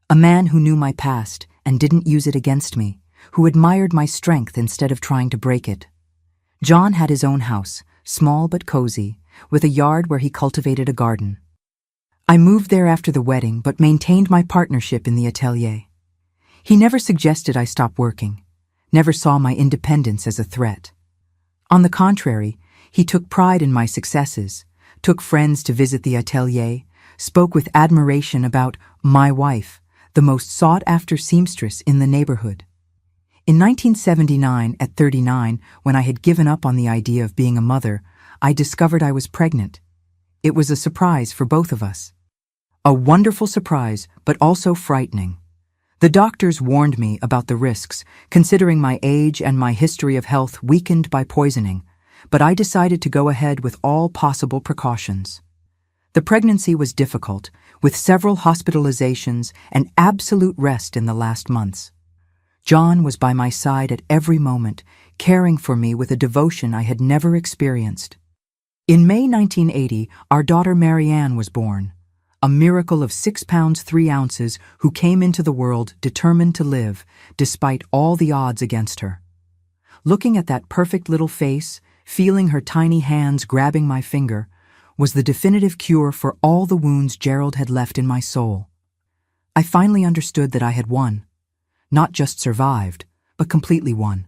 A man who knew my past and didn't use it against me, who admired my strength instead of trying to break it. John had his own house, small but cozy, with a yard where he cultivated a garden. I moved there after the wedding but maintained my partnership in the atelier. He never suggested I stop working, never saw my independence as a threat. On the contrary, he took pride in my successes, took friends to visit the atelier, spoke with admiration about my wife, the most sought-after seamstress in the neighborhood. In 1979, at 39, when I had given up on the idea of being a mother, I discovered I was pregnant. It was a surprise for both of us. A wonderful surprise, but also frightening. The doctors warned me about the risks, considering my age and my history of health weakened by poisoning, but I decided to go ahead with all possible precautions. The pregnancy was difficult, with several hospitalizations and absolute rest in the last months. John was by my side at every moment, caring for me with a devotion I had never experienced. In May 1980, our daughter Marianne was born, a miracle of 6 pounds 3 ounces who came into the world determined to live, despite all the odds against her. Looking at that perfect little face, feeling her tiny hands grabbing my finger, was the definitive cure for all the wounds Gerald had left in my soul. I finally understood that I had won. Not just survived, but completely won.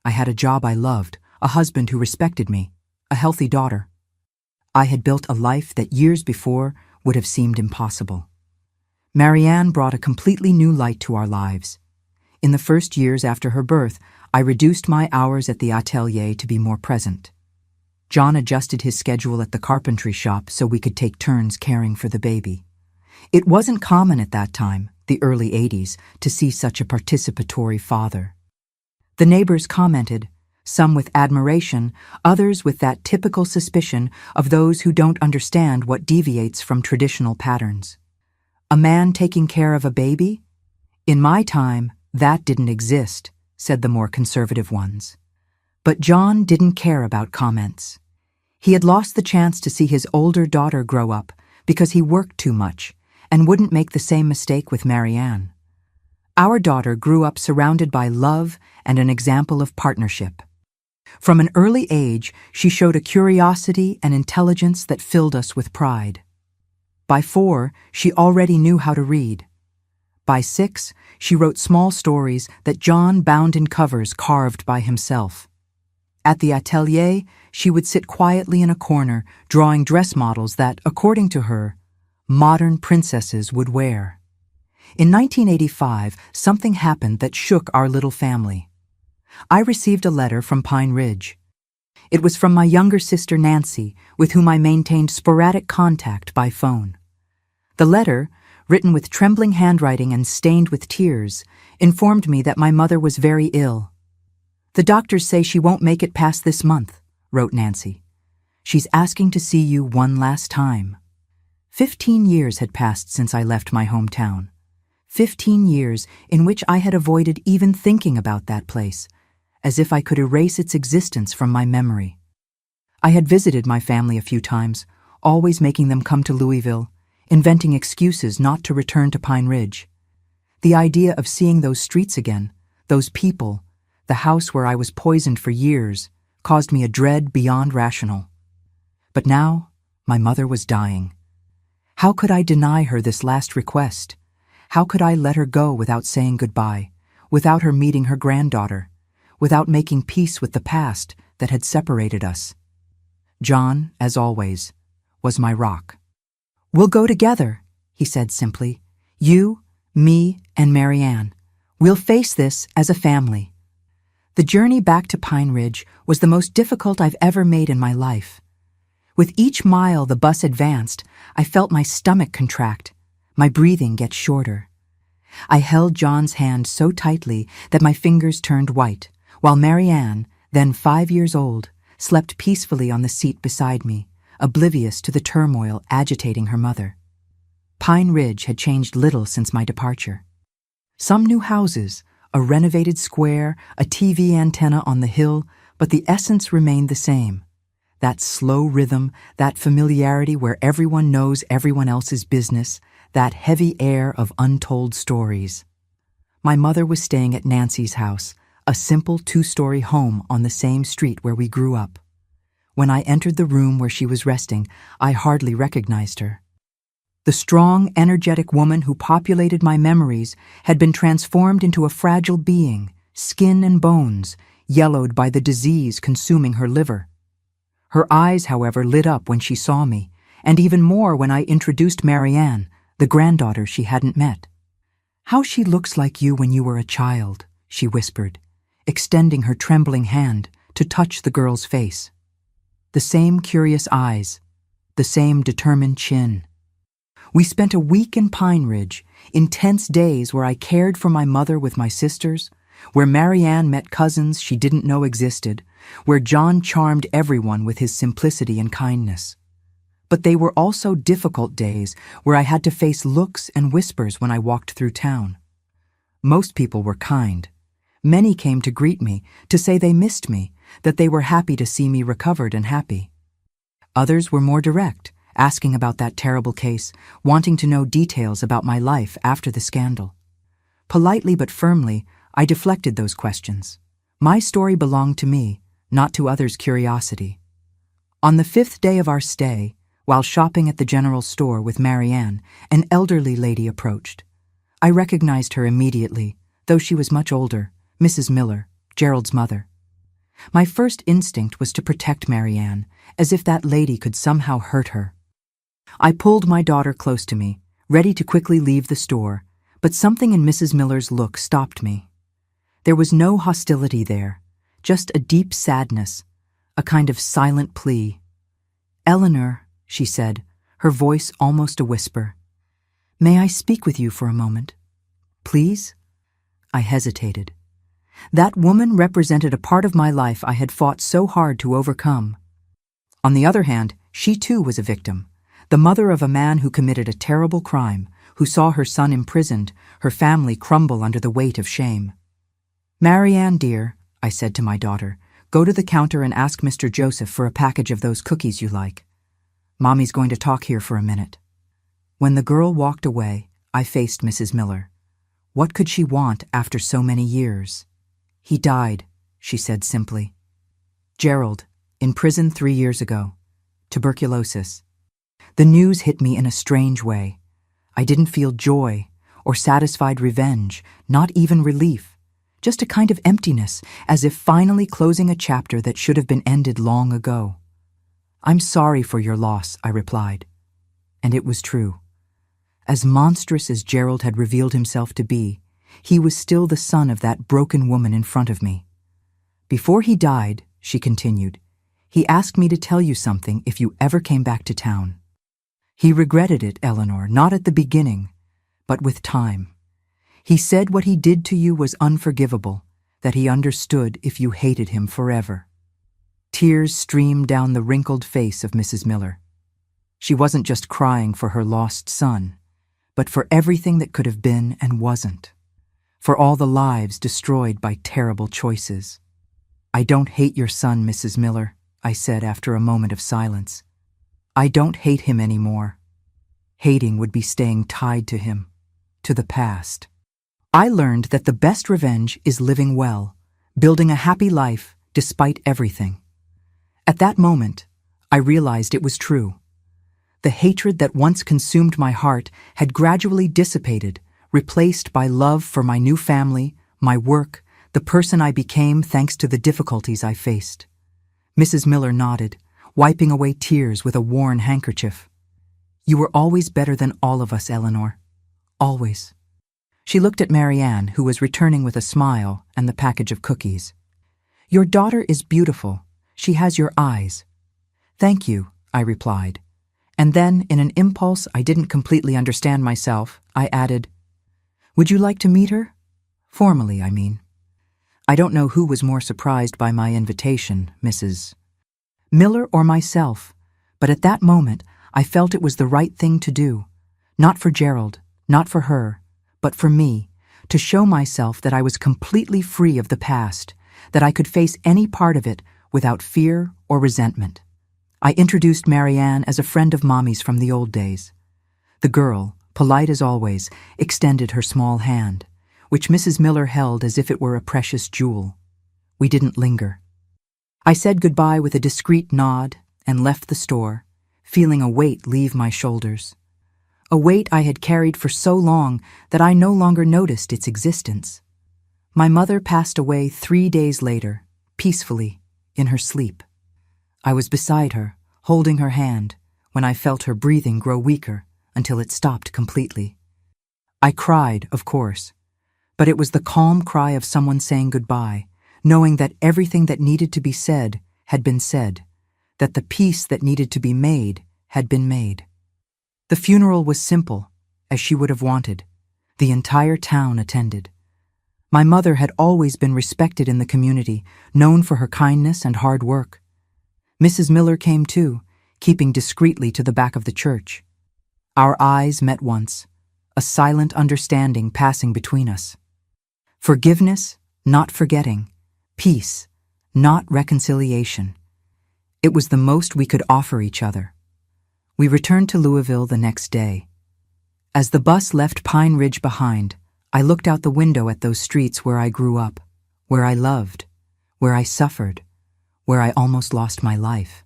I had a job I loved, a husband who respected me, a healthy daughter. I had built a life that years before would have seemed impossible. Marianne brought a completely new light to our lives. In the first years after her birth, I reduced my hours at the atelier to be more present. John adjusted his schedule at the carpentry shop so we could take turns caring for the baby. It wasn't common at that time, the early 80s, to see such a participatory father. The neighbors commented, some with admiration, others with that typical suspicion of those who don't understand what deviates from traditional patterns. A man taking care of a baby? In my time, that didn't exist, said the more conservative ones. But John didn't care about comments. He had lost the chance to see his older daughter grow up because he worked too much and wouldn't make the same mistake with Marianne. Our daughter grew up surrounded by love and an example of partnership. From an early age, she showed a curiosity and intelligence that filled us with pride. By 4, she already knew how to read. By 6, she wrote small stories that John bound in covers carved by himself. At the atelier, she would sit quietly in a corner, drawing dress models that, according to her, modern princesses would wear. In 1985, something happened that shook our little family. I received a letter from Pine Ridge. It was from my younger sister Nancy, with whom I maintained sporadic contact by phone. The letter, written with trembling handwriting and stained with tears, informed me that my mother was very ill. "The doctors say she won't make it past this month," wrote Nancy. "She's asking to see you one last time." 15 years had passed since I left my hometown. 15 years in which I had avoided even thinking about that place, as if I could erase its existence from my memory. I had visited my family a few times, always making them come to Louisville, inventing excuses not to return to Pine Ridge. The idea of seeing those streets again, those people, the house where I was poisoned for years, caused me a dread beyond rational. But now, my mother was dying. How could I deny her this last request? How could I let her go without saying goodbye, without her meeting her granddaughter, without making peace with the past that had separated us? John, as always, was my rock. "We'll go together," he said simply. "You, me, and Marianne. We'll face this as a family." The journey back to Pine Ridge was the most difficult I've ever made in my life. With each mile the bus advanced, I felt my stomach contract, my breathing get shorter. I held John's hand so tightly that my fingers turned white, while Marianne, then 5 years old, slept peacefully on the seat beside me, oblivious to the turmoil agitating her mother. Pine Ridge had changed little since my departure. Some new houses, a renovated square, a TV antenna on the hill, but the essence remained the same. That slow rhythm, that familiarity where everyone knows everyone else's business, that heavy air of untold stories. My mother was staying at Nancy's house, a simple 2-story home on the same street where we grew up. When I entered the room where she was resting, I hardly recognized her. The strong, energetic woman who populated my memories had been transformed into a fragile being, skin and bones, yellowed by the disease consuming her liver. Her eyes, however, lit up when she saw me, and even more when I introduced Marianne, the granddaughter she hadn't met. "How she looks like you when you were a child," she whispered, extending her trembling hand to touch the girl's face. The same curious eyes, the same determined chin. We spent a week in Pine Ridge, intense days where I cared for my mother with my sisters, where Marianne met cousins she didn't know existed, where John charmed everyone with his simplicity and kindness. But they were also difficult days where I had to face looks and whispers when I walked through town. Most people were kind. Many came to greet me, to say they missed me, that they were happy to see me recovered and happy. Others were more direct, asking about that terrible case, wanting to know details about my life after the scandal. Politely but firmly, I deflected those questions. My story belonged to me, not to others' curiosity. On the 5th day of our stay, while shopping at the general store with Marianne, an elderly lady approached. I recognized her immediately, though she was much older, Mrs. Miller, Gerald's mother. My first instinct was to protect Marianne, as if that lady could somehow hurt her. I pulled my daughter close to me, ready to quickly leave the store, but something in Mrs. Miller's look stopped me. There was no hostility there, just a deep sadness, a kind of silent plea. "Eleanor," she said, her voice almost a whisper, "may I speak with you for a moment? Please?" I hesitated. That woman represented a part of my life I had fought so hard to overcome. On the other hand, she too was a victim, the mother of a man who committed a terrible crime, who saw her son imprisoned, her family crumble under the weight of shame. "Marianne, dear," I said to my daughter, "go to the counter and ask Mr. Joseph for a package of those cookies you like. Mommy's going to talk here for a minute." When the girl walked away, I faced Mrs. Miller. What could she want after so many years? "He died," she said simply. "Gerald, in prison 3 years ago. Tuberculosis." The news hit me in a strange way. I didn't feel joy, or satisfied revenge, not even relief. Just a kind of emptiness, as if finally closing a chapter that should have been ended long ago. "I'm sorry for your loss," I replied. And it was true. As monstrous as Gerald had revealed himself to be, he was still the son of that broken woman in front of me. "Before he died," she continued, "he asked me to tell you something if you ever came back to town. He regretted it, Eleanor, not at the beginning, but with time. He said what he did to you was unforgivable, that he understood if you hated him forever." Tears streamed down the wrinkled face of Mrs. Miller. She wasn't just crying for her lost son, but for everything that could have been and wasn't, for all the lives destroyed by terrible choices. "I don't hate your son, Mrs. Miller," I said after a moment of silence. "I don't hate him anymore. Hating would be staying tied to him, to the past. I learned that the best revenge is living well, building a happy life despite everything." At that moment, I realized it was true. The hatred that once consumed my heart had gradually dissipated, replaced by love for my new family, my work, the person I became thanks to the difficulties I faced. Mrs. Miller nodded, wiping away tears with a worn handkerchief. "You were always better than all of us, Eleanor. Always." She looked at Marianne, who was returning with a smile and the package of cookies. "Your daughter is beautiful. She has your eyes." "Thank you," I replied. And then, in an impulse I didn't completely understand myself, I added, "Would you like to meet her? Formally, I mean." I don't know who was more surprised by my invitation, Mrs. Miller or myself, but at that moment I felt it was the right thing to do, not for Gerald, not for her, but for me, to show myself that I was completely free of the past, that I could face any part of it without fear or resentment. I introduced Marianne as a friend of Mommy's from the old days. The girl, polite as always, extended her small hand, which Mrs. Miller held as if it were a precious jewel. We didn't linger. I said goodbye with a discreet nod and left the store, feeling a weight leave my shoulders. A weight I had carried for so long that I no longer noticed its existence. My mother passed away 3 days later, peacefully, in her sleep. I was beside her, holding her hand, when I felt her breathing grow weaker until it stopped completely. I cried, of course, but it was the calm cry of someone saying goodbye, knowing that everything that needed to be said had been said, that the peace that needed to be made had been made. The funeral was simple, as she would have wanted. The entire town attended. My mother had always been respected in the community, known for her kindness and hard work. Mrs. Miller came too, keeping discreetly to the back of the church. Our eyes met once, a silent understanding passing between us. Forgiveness, not forgetting. Peace, not reconciliation. It was the most we could offer each other. We returned to Louisville the next day. As the bus left Pine Ridge behind, I looked out the window at those streets where I grew up, where I loved, where I suffered, where I almost lost my life.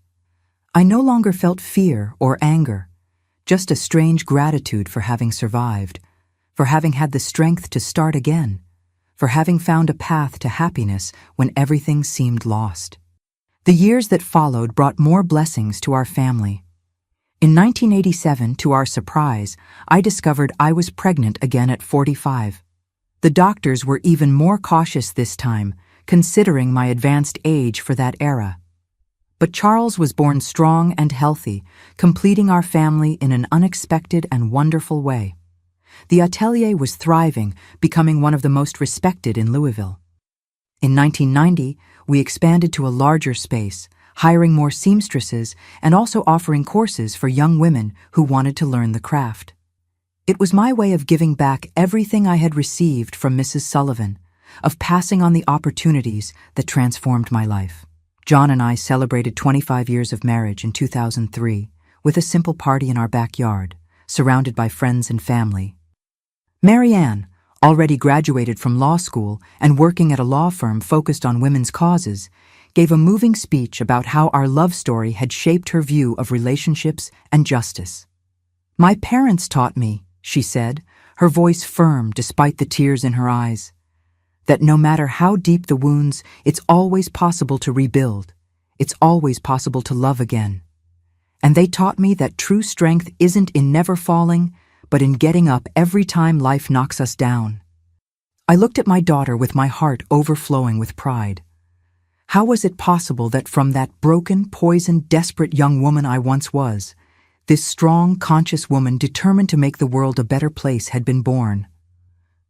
I no longer felt fear or anger, just a strange gratitude for having survived, for having had the strength to start again, for having found a path to happiness when everything seemed lost. The years that followed brought more blessings to our family. In 1987, to our surprise, I discovered I was pregnant again at 45. The doctors were even more cautious this time, considering my advanced age for that era. But Charles was born strong and healthy, completing our family in an unexpected and wonderful way. The atelier was thriving, becoming one of the most respected in Louisville. In 1990, we expanded to a larger space, hiring more seamstresses and also offering courses for young women who wanted to learn the craft. It was my way of giving back everything I had received from Mrs. Sullivan, of passing on the opportunities that transformed my life. John and I celebrated 25 years of marriage in 2003 with a simple party in our backyard, surrounded by friends and family. Marianne, already graduated from law school and working at a law firm focused on women's causes, gave a moving speech about how our love story had shaped her view of relationships and justice. "My parents taught me," she said, her voice firm despite the tears in her eyes. That no matter how deep the wounds, it's always possible to rebuild. It's always possible to love again. And they taught me that true strength isn't in never falling, but in getting up every time life knocks us down. I looked at my daughter with my heart overflowing with pride. How was it possible that from that broken, poisoned, desperate young woman I once was, this strong, conscious woman determined to make the world a better place had been born?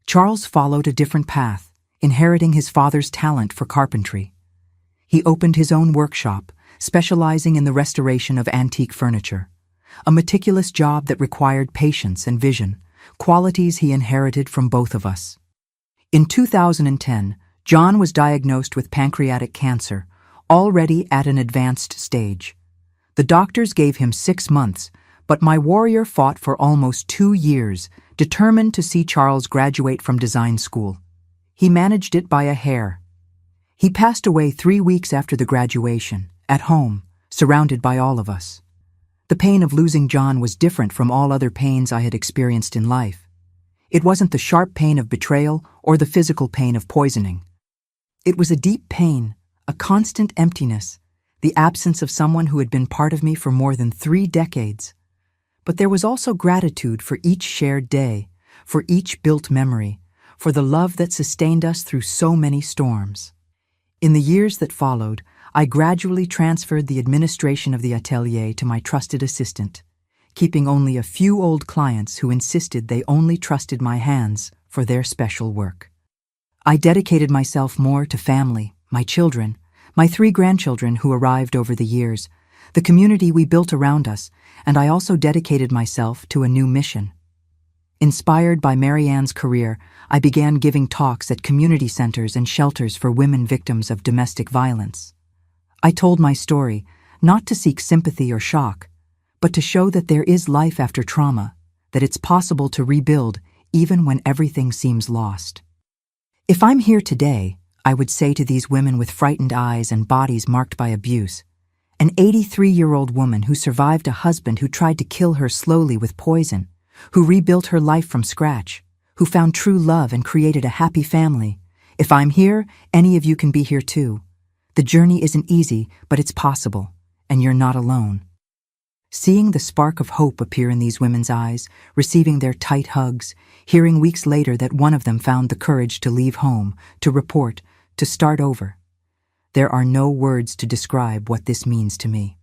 Charles followed a different path, inheriting his father's talent for carpentry. He opened his own workshop, specializing in the restoration of antique furniture, a meticulous job that required patience and vision, qualities he inherited from both of us. In 2010, John was diagnosed with pancreatic cancer, already at an advanced stage. The doctors gave him 6 months, but my warrior fought for almost 2 years, determined to see Charles graduate from design school. He managed it by a hair. He passed away 3 weeks after the graduation, at home, surrounded by all of us. The pain of losing John was different from all other pains I had experienced in life. It wasn't the sharp pain of betrayal or the physical pain of poisoning. It was a deep pain, a constant emptiness, the absence of someone who had been part of me for more than 3 decades. But there was also gratitude for each shared day, for each built memory, for the love that sustained us through so many storms. In the years that followed, I gradually transferred the administration of the atelier to my trusted assistant, keeping only a few old clients who insisted they only trusted my hands for their special work. I dedicated myself more to family, my children, my 3 grandchildren who arrived over the years, the community we built around us, and I also dedicated myself to a new mission. Inspired by Marianne's career, I began giving talks at community centers and shelters for women victims of domestic violence. I told my story, not to seek sympathy or shock, but to show that there is life after trauma, that it's possible to rebuild even when everything seems lost. If I'm here today, I would say to these women with frightened eyes and bodies marked by abuse, an 83-year-old woman who survived a husband who tried to kill her slowly with poison, who rebuilt her life from scratch, who found true love and created a happy family. If I'm here, any of you can be here too. The journey isn't easy, but it's possible, and you're not alone. Seeing the spark of hope appear in these women's eyes, receiving their tight hugs, hearing weeks later that one of them found the courage to leave home, to report, to start over. There are no words to describe what this means to me.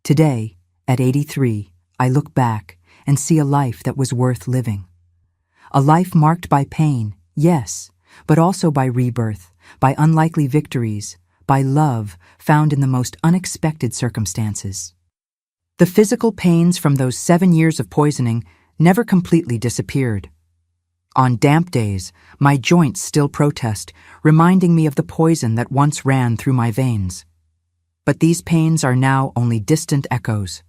Today, at 83, I look back and see a life that was worth living. A life marked by pain, yes, but also by rebirth, by unlikely victories, by love found in the most unexpected circumstances. The physical pains from those 7 years of poisoning never completely disappeared. On damp days, my joints still protest, reminding me of the poison that once ran through my veins. But these pains are now only distant echoes.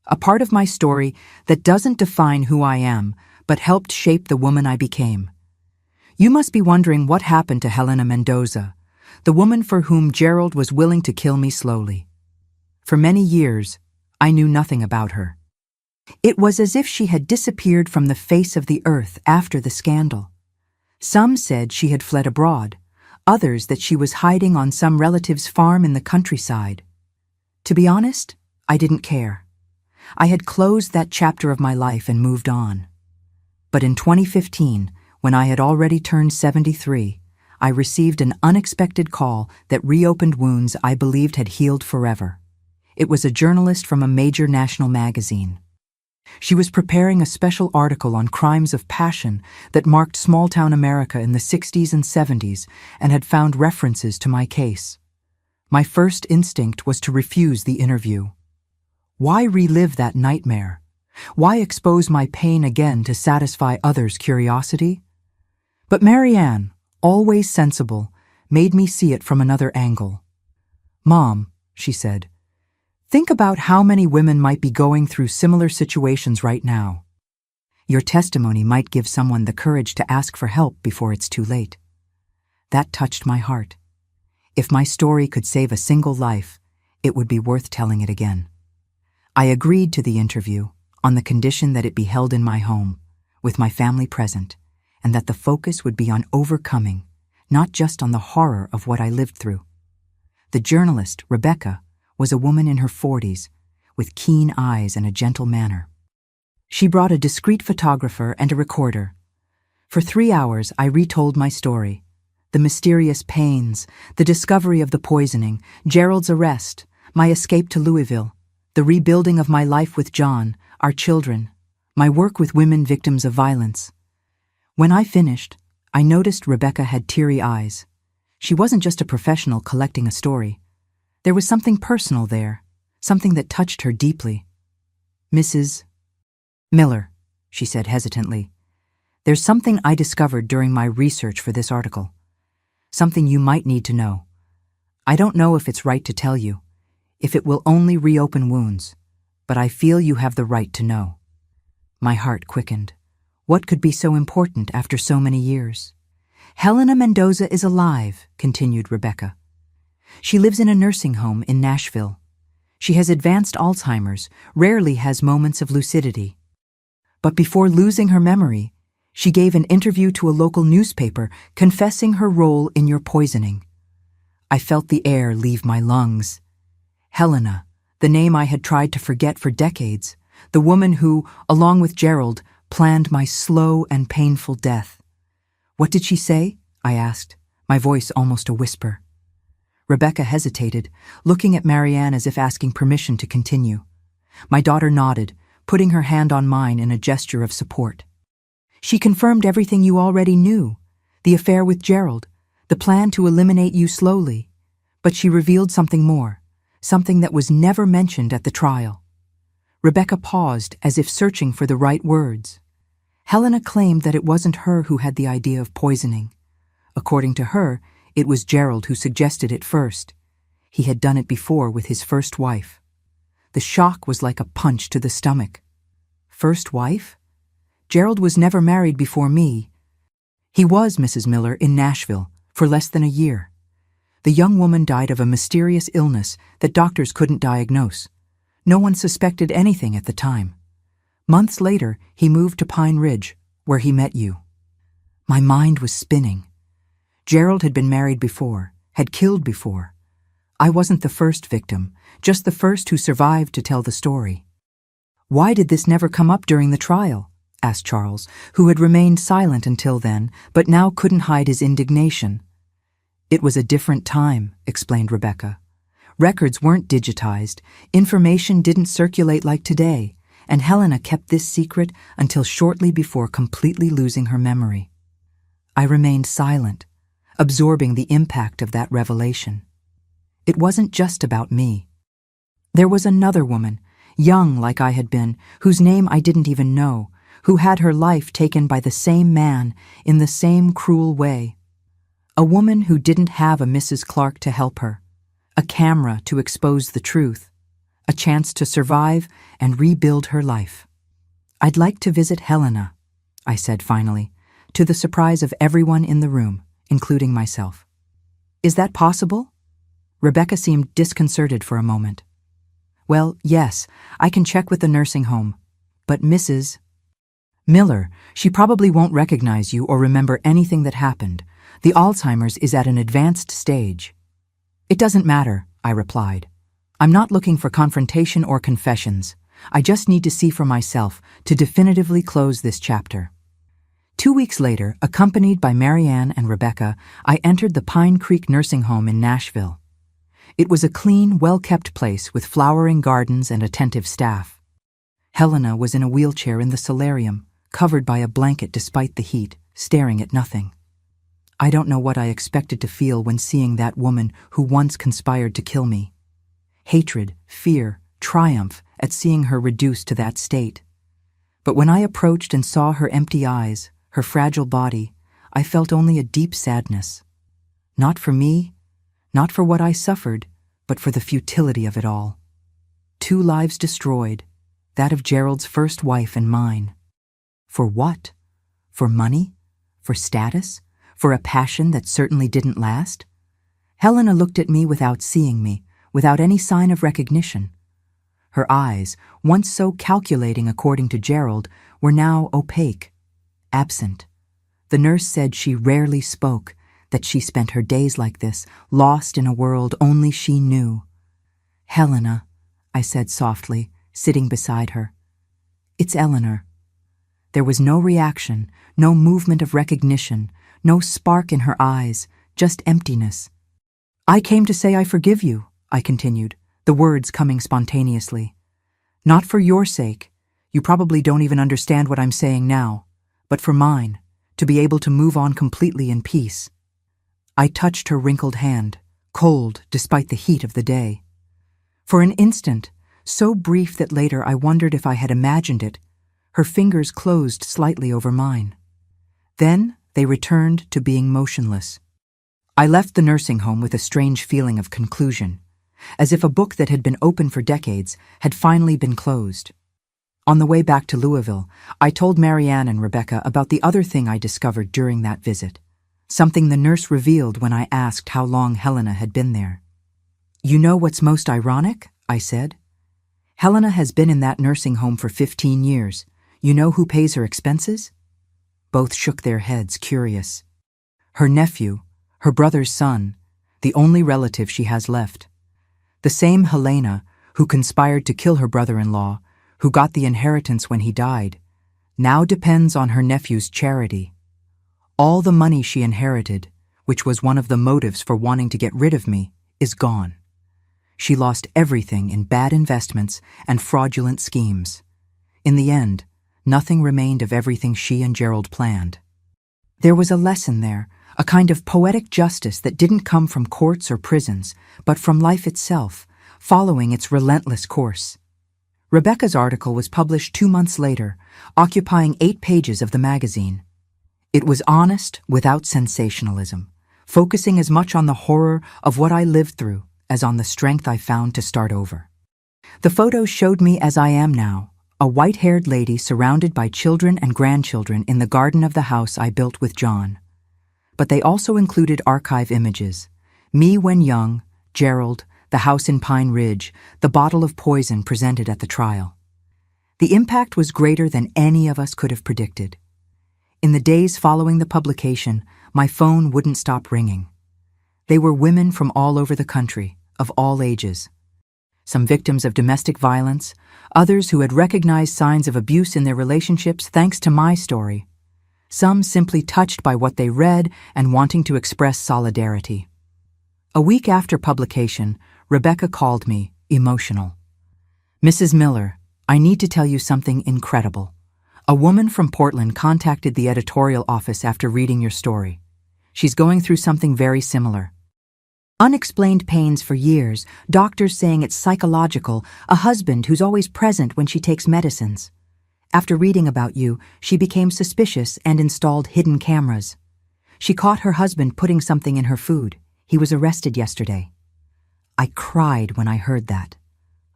A part of my story that doesn't define who I am, but helped shape the woman I became. You must be wondering what happened to Helena Mendoza, the woman for whom Gerald was willing to kill me slowly. For many years, I knew nothing about her. It was as if she had disappeared from the face of the earth after the scandal. Some said she had fled abroad, others that she was hiding on some relative's farm in the countryside. To be honest, I didn't care. I had closed that chapter of my life and moved on. But in 2015, when I had already turned 73, I received an unexpected call that reopened wounds I believed had healed forever. It was a journalist from a major national magazine. She was preparing a special article on crimes of passion that marked small-town America in the 60s and 70s and had found references to my case. My first instinct was to refuse the interview. Why relive that nightmare? Why expose my pain again to satisfy others' curiosity? But Marianne, always sensible, made me see it from another angle. "Mom," she said, "think about how many women might be going through similar situations right now. Your testimony might give someone the courage to ask for help before it's too late." That touched my heart. If my story could save a single life, it would be worth telling it again. I agreed to the interview on the condition that it be held in my home, with my family present, and that the focus would be on overcoming, not just on the horror of what I lived through. The journalist, Rebecca, was a woman in her 40s, with keen eyes and a gentle manner. She brought a discreet photographer and a recorder. For 3 hours, I retold my story. The mysterious pains, the discovery of the poisoning, Gerald's arrest, my escape to Louisville, the rebuilding of my life with John, our children, my work with women victims of violence. When I finished, I noticed Rebecca had teary eyes. She wasn't just a professional collecting a story. There was something personal there, something that touched her deeply. "Mrs. Miller," she said hesitantly, "there's something I discovered during my research for this article. Something you might need to know. I don't know if it's right to tell you, if it will only reopen wounds, but I feel you have the right to know." My heart quickened. What could be so important after so many years? "Helena Mendoza is alive," continued Rebecca. "She lives in a nursing home in Nashville. She has advanced Alzheimer's, rarely has moments of lucidity. But before losing her memory, she gave an interview to a local newspaper confessing her role in your poisoning. I felt the air leave my lungs. Helena, the name I had tried to forget for decades, the woman who, along with Gerald, planned my slow and painful death. "What did she say?" I asked, my voice almost a whisper. Rebecca hesitated, looking at Marianne as if asking permission to continue. My daughter nodded, putting her hand on mine in a gesture of support. "She confirmed everything you already knew, the affair with Gerald, the plan to eliminate you slowly. But she revealed something more, something that was never mentioned at the trial." Rebecca paused as if searching for the right words. Helena claimed that it wasn't her who had the idea of poisoning. According to her, it was Gerald who suggested it first. He had done it before with his first wife. The shock was like a punch to the stomach. First wife? Gerald was never married before me. He was Mrs. Miller in Nashville for less than a year. The young woman died of a mysterious illness that doctors couldn't diagnose. No one suspected anything at the time. Months later, he moved to Pine Ridge, where he met you. My mind was spinning. Gerald had been married before, had killed before. I wasn't the first victim, just the first who survived to tell the story. "Why did this never come up during the trial?" asked Charles, who had remained silent until then, but now couldn't hide his indignation. "It was a different time," explained Rebecca. "Records weren't digitized, information didn't circulate like today, and Helena kept this secret until shortly before completely losing her memory." I remained silent, absorbing the impact of that revelation. It wasn't just about me. There was another woman, young like I had been, whose name I didn't even know, who had her life taken by the same man in the same cruel way. A woman who didn't have a Mrs. Clark to help her, a camera to expose the truth, a chance to survive and rebuild her life. "I'd like to visit Helena," I said finally, to the surprise of everyone in the room, including myself. "Is that possible?" Rebecca seemed disconcerted for a moment. "Well, yes, I can check with the nursing home. But Mrs. Miller, she probably won't recognize you or remember anything that happened. The Alzheimer's is at an advanced stage." "It doesn't matter," I replied. "I'm not looking for confrontation or confessions. I just need to see for myself to definitively close this chapter." 2 weeks later, accompanied by Marianne and Rebecca, I entered the Pine Creek Nursing Home in Nashville. It was a clean, well-kept place with flowering gardens and attentive staff. Helena was in a wheelchair in the solarium, covered by a blanket despite the heat, staring at nothing. I don't know what I expected to feel when seeing that woman who once conspired to kill me. Hatred, fear, triumph at seeing her reduced to that state. But when I approached and saw her empty eyes, her fragile body, I felt only a deep sadness. Not for me, not for what I suffered, but for the futility of it all. 2 lives destroyed, that of Gerald's first wife and mine. For what? For money? For status? For a passion that certainly didn't last? Helena looked at me without seeing me, without any sign of recognition. Her eyes, once so calculating according to Gerald, were now opaque, absent. The nurse said she rarely spoke, that she spent her days like this, lost in a world only she knew. "Helena," I said softly, sitting beside her. "It's Eleanor." There was no reaction, no movement of recognition, no spark in her eyes, just emptiness. "I came to say I forgive you," I continued, the words coming spontaneously. "Not for your sake, you probably don't even understand what I'm saying now, but for mine, to be able to move on completely in peace." I touched her wrinkled hand, cold despite the heat of the day. For an instant, so brief that later I wondered if I had imagined it, her fingers closed slightly over mine. Then they returned to being motionless. I left the nursing home with a strange feeling of conclusion, as if a book that had been open for decades had finally been closed. On the way back to Louisville, I told Marianne and Rebecca about the other thing I discovered during that visit, something the nurse revealed when I asked how long Helena had been there. "You know what's most ironic?" I said. "Helena has been in that nursing home for 15 years. You know who pays her expenses?" Both shook their heads, curious. "Her nephew, her brother's son, the only relative she has left. The same Helena who conspired to kill her brother-in-law, who got the inheritance when he died, now depends on her nephew's charity. All the money she inherited, which was one of the motives for wanting to get rid of me, is gone. She lost everything in bad investments and fraudulent schemes. In the end, nothing remained of everything she and Gerald planned." There was a lesson there, a kind of poetic justice that didn't come from courts or prisons, but from life itself, following its relentless course. Rebecca's article was published 2 months later, occupying 8 pages of the magazine. It was honest without sensationalism, focusing as much on the horror of what I lived through as on the strength I found to start over. The photos showed me as I am now, a white-haired lady surrounded by children and grandchildren in the garden of the house I built with John. But they also included archive images: me when young, Gerald, the house in Pine Ridge, the bottle of poison presented at the trial. The impact was greater than any of us could have predicted. In the days following the publication, my phone wouldn't stop ringing. They were women from all over the country, of all ages. Some victims of domestic violence, others who had recognized signs of abuse in their relationships thanks to my story. Some simply touched by what they read and wanting to express solidarity. A week after publication, Rebecca called me, emotional. "Mrs. Miller, I need to tell you something incredible. A woman from Portland contacted the editorial office after reading your story. She's going through something very similar. Unexplained pains for years, doctors saying it's psychological, a husband who's always present when she takes medicines. After reading about you, she became suspicious and installed hidden cameras. She caught her husband putting something in her food. He was arrested yesterday." I cried when I heard that.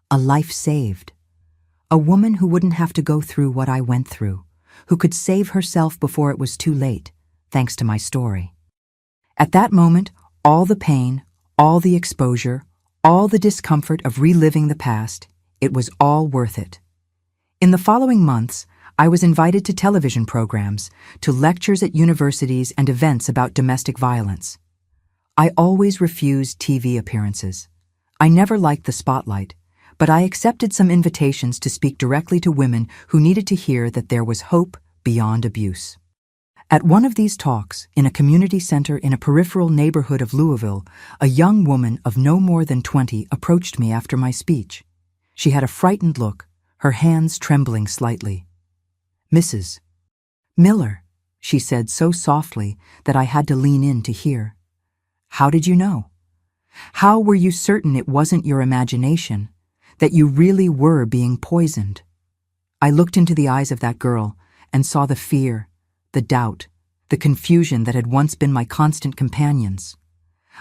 A life saved. A woman who wouldn't have to go through what I went through, who could save herself before it was too late, thanks to my story. At that moment, all the pain, all the exposure, all the discomfort of reliving the past, it was all worth it. In the following months, I was invited to television programs, to lectures at universities and events about domestic violence. I always refused TV appearances. I never liked the spotlight, but I accepted some invitations to speak directly to women who needed to hear that there was hope beyond abuse. At one of these talks, in a community center in a peripheral neighborhood of Louisville, a young woman of no more than 20 approached me after my speech. She had a frightened look, her hands trembling slightly. "Mrs. Miller," she said so softly that I had to lean in to hear. "How did you know? How were you certain it wasn't your imagination, that you really were being poisoned?" I looked into the eyes of that girl and saw the fear, the doubt, the confusion that had once been my constant companions.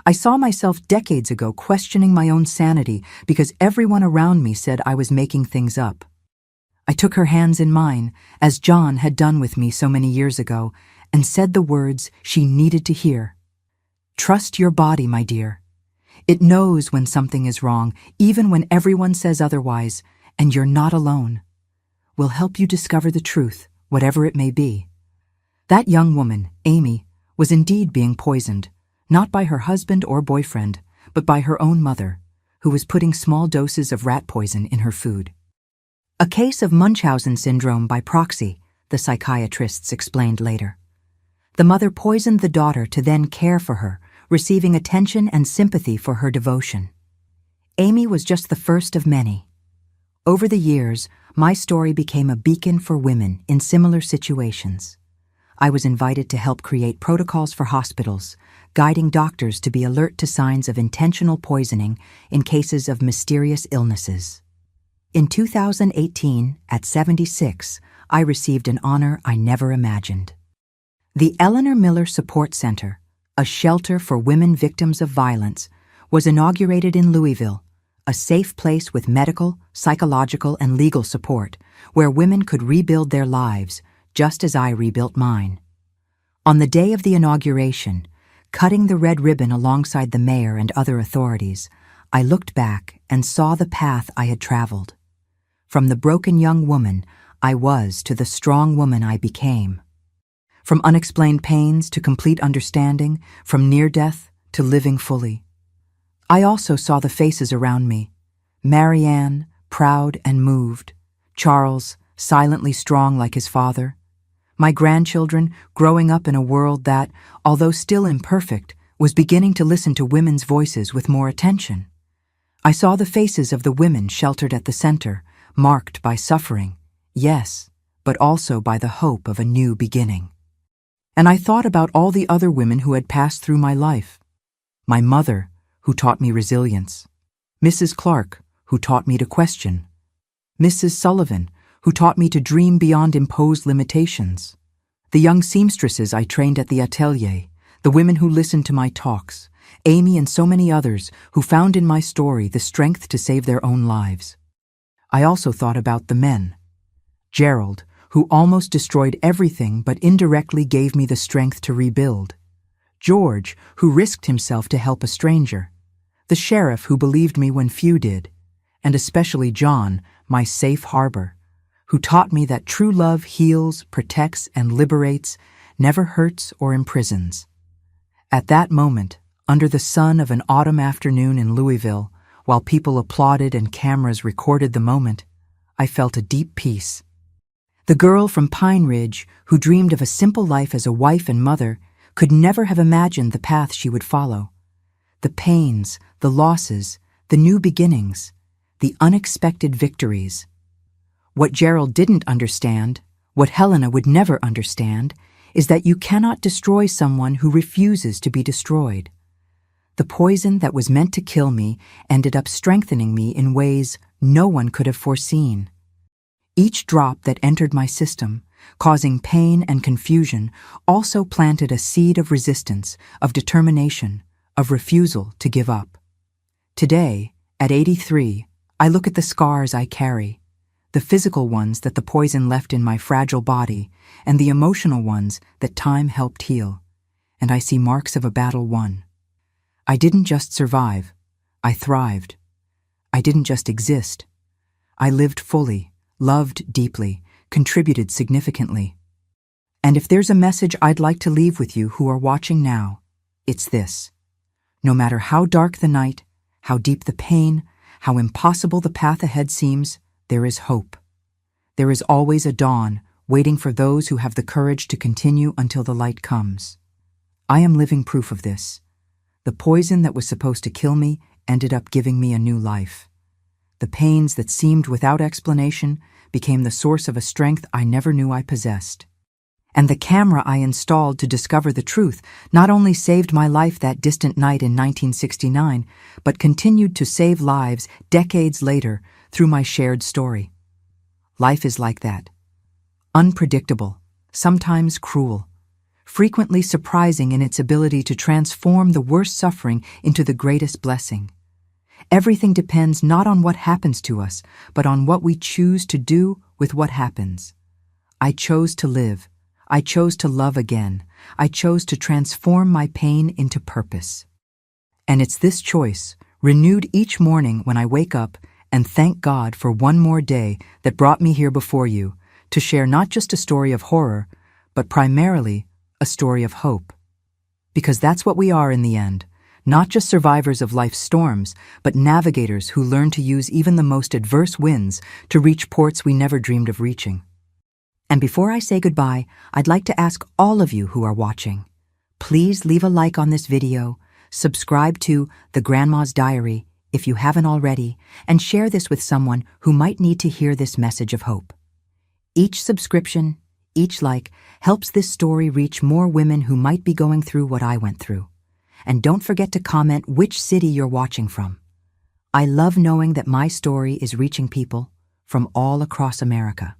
I saw myself decades ago questioning my own sanity because everyone around me said I was making things up. I took her hands in mine, as John had done with me so many years ago, and said the words she needed to hear. "Trust your body, my dear. It knows when something is wrong, even when everyone says otherwise, and you're not alone. We'll help you discover the truth, whatever it may be. That young woman, Amy, was indeed being poisoned, not by her husband or boyfriend, but by her own mother, who was putting small doses of rat poison in her food. A case of Munchausen syndrome by proxy, the psychiatrists explained later. The mother poisoned the daughter to then care for her, receiving attention and sympathy for her devotion. Amy was just the first of many. Over the years, my story became a beacon for women in similar situations. I was invited to help create protocols for hospitals, guiding doctors to be alert to signs of intentional poisoning in cases of mysterious illnesses. In 2018, at 76, I received an honor I never imagined. The Eleanor Miller Support Center, a shelter for women victims of violence, was inaugurated in Louisville, a safe place with medical, psychological, and legal support where women could rebuild their lives just as I rebuilt mine. On the day of the inauguration, cutting the red ribbon alongside the mayor and other authorities, I looked back and saw the path I had traveled. From the broken young woman I was to the strong woman I became. From unexplained pains to complete understanding, from near death to living fully. I also saw the faces around me. Marianne, proud and moved. Charles, silently strong like his father. My grandchildren growing up in a world that, although still imperfect, was beginning to listen to women's voices with more attention. I saw the faces of the women sheltered at the center, marked by suffering, yes, but also by the hope of a new beginning. And I thought about all the other women who had passed through my life. My mother, who taught me resilience. Mrs. Clark, who taught me to question. Mrs. Sullivan, who taught me to dream beyond imposed limitations. The young seamstresses I trained at the atelier, the women who listened to my talks, Amy and so many others who found in my story the strength to save their own lives. I also thought about the men. Gerald, who almost destroyed everything but indirectly gave me the strength to rebuild. George, who risked himself to help a stranger. The sheriff who believed me when few did. And especially John, my safe harbor, who taught me that true love heals, protects, and liberates, never hurts or imprisons. At that moment, under the sun of an autumn afternoon in Louisville, while people applauded and cameras recorded the moment, I felt a deep peace. The girl from Pine Ridge, who dreamed of a simple life as a wife and mother, could never have imagined the path she would follow. The pains, the losses, the new beginnings, the unexpected victories. What Gerald didn't understand, what Helena would never understand, is that you cannot destroy someone who refuses to be destroyed. The poison that was meant to kill me ended up strengthening me in ways no one could have foreseen. Each drop that entered my system, causing pain and confusion, also planted a seed of resistance, of determination, of refusal to give up. Today, at 83, I look at the scars I carry, the physical ones that the poison left in my fragile body, and the emotional ones that time helped heal, and I see marks of a battle won. I didn't just survive, I thrived. I didn't just exist. I lived fully, loved deeply, contributed significantly. And if there's a message I'd like to leave with you who are watching now, it's this. No matter how dark the night, how deep the pain, how impossible the path ahead seems, there is hope. There is always a dawn waiting for those who have the courage to continue until the light comes. I am living proof of this. The poison that was supposed to kill me ended up giving me a new life. The pains that seemed without explanation became the source of a strength I never knew I possessed. And the camera I installed to discover the truth not only saved my life that distant night in 1969, but continued to save lives decades later through my shared story. Life is like that. Unpredictable, sometimes cruel, frequently surprising in its ability to transform the worst suffering into the greatest blessing. Everything depends not on what happens to us, but on what we choose to do with what happens. I chose to live. I chose to love again. I chose to transform my pain into purpose. And it's this choice, renewed each morning when I wake up and thank God for one more day that brought me here before you, to share not just a story of horror, but primarily a story of hope. Because that's what we are in the end, not just survivors of life's storms, but navigators who learn to use even the most adverse winds to reach ports we never dreamed of reaching. And before I say goodbye, I'd like to ask all of you who are watching, please leave a like on this video, subscribe to The Grandma's Diary if you haven't already, and share this with someone who might need to hear this message of hope. Each subscription, each like, helps this story reach more women who might be going through what I went through. And don't forget to comment which city you're watching from. I love knowing that my story is reaching people from all across America.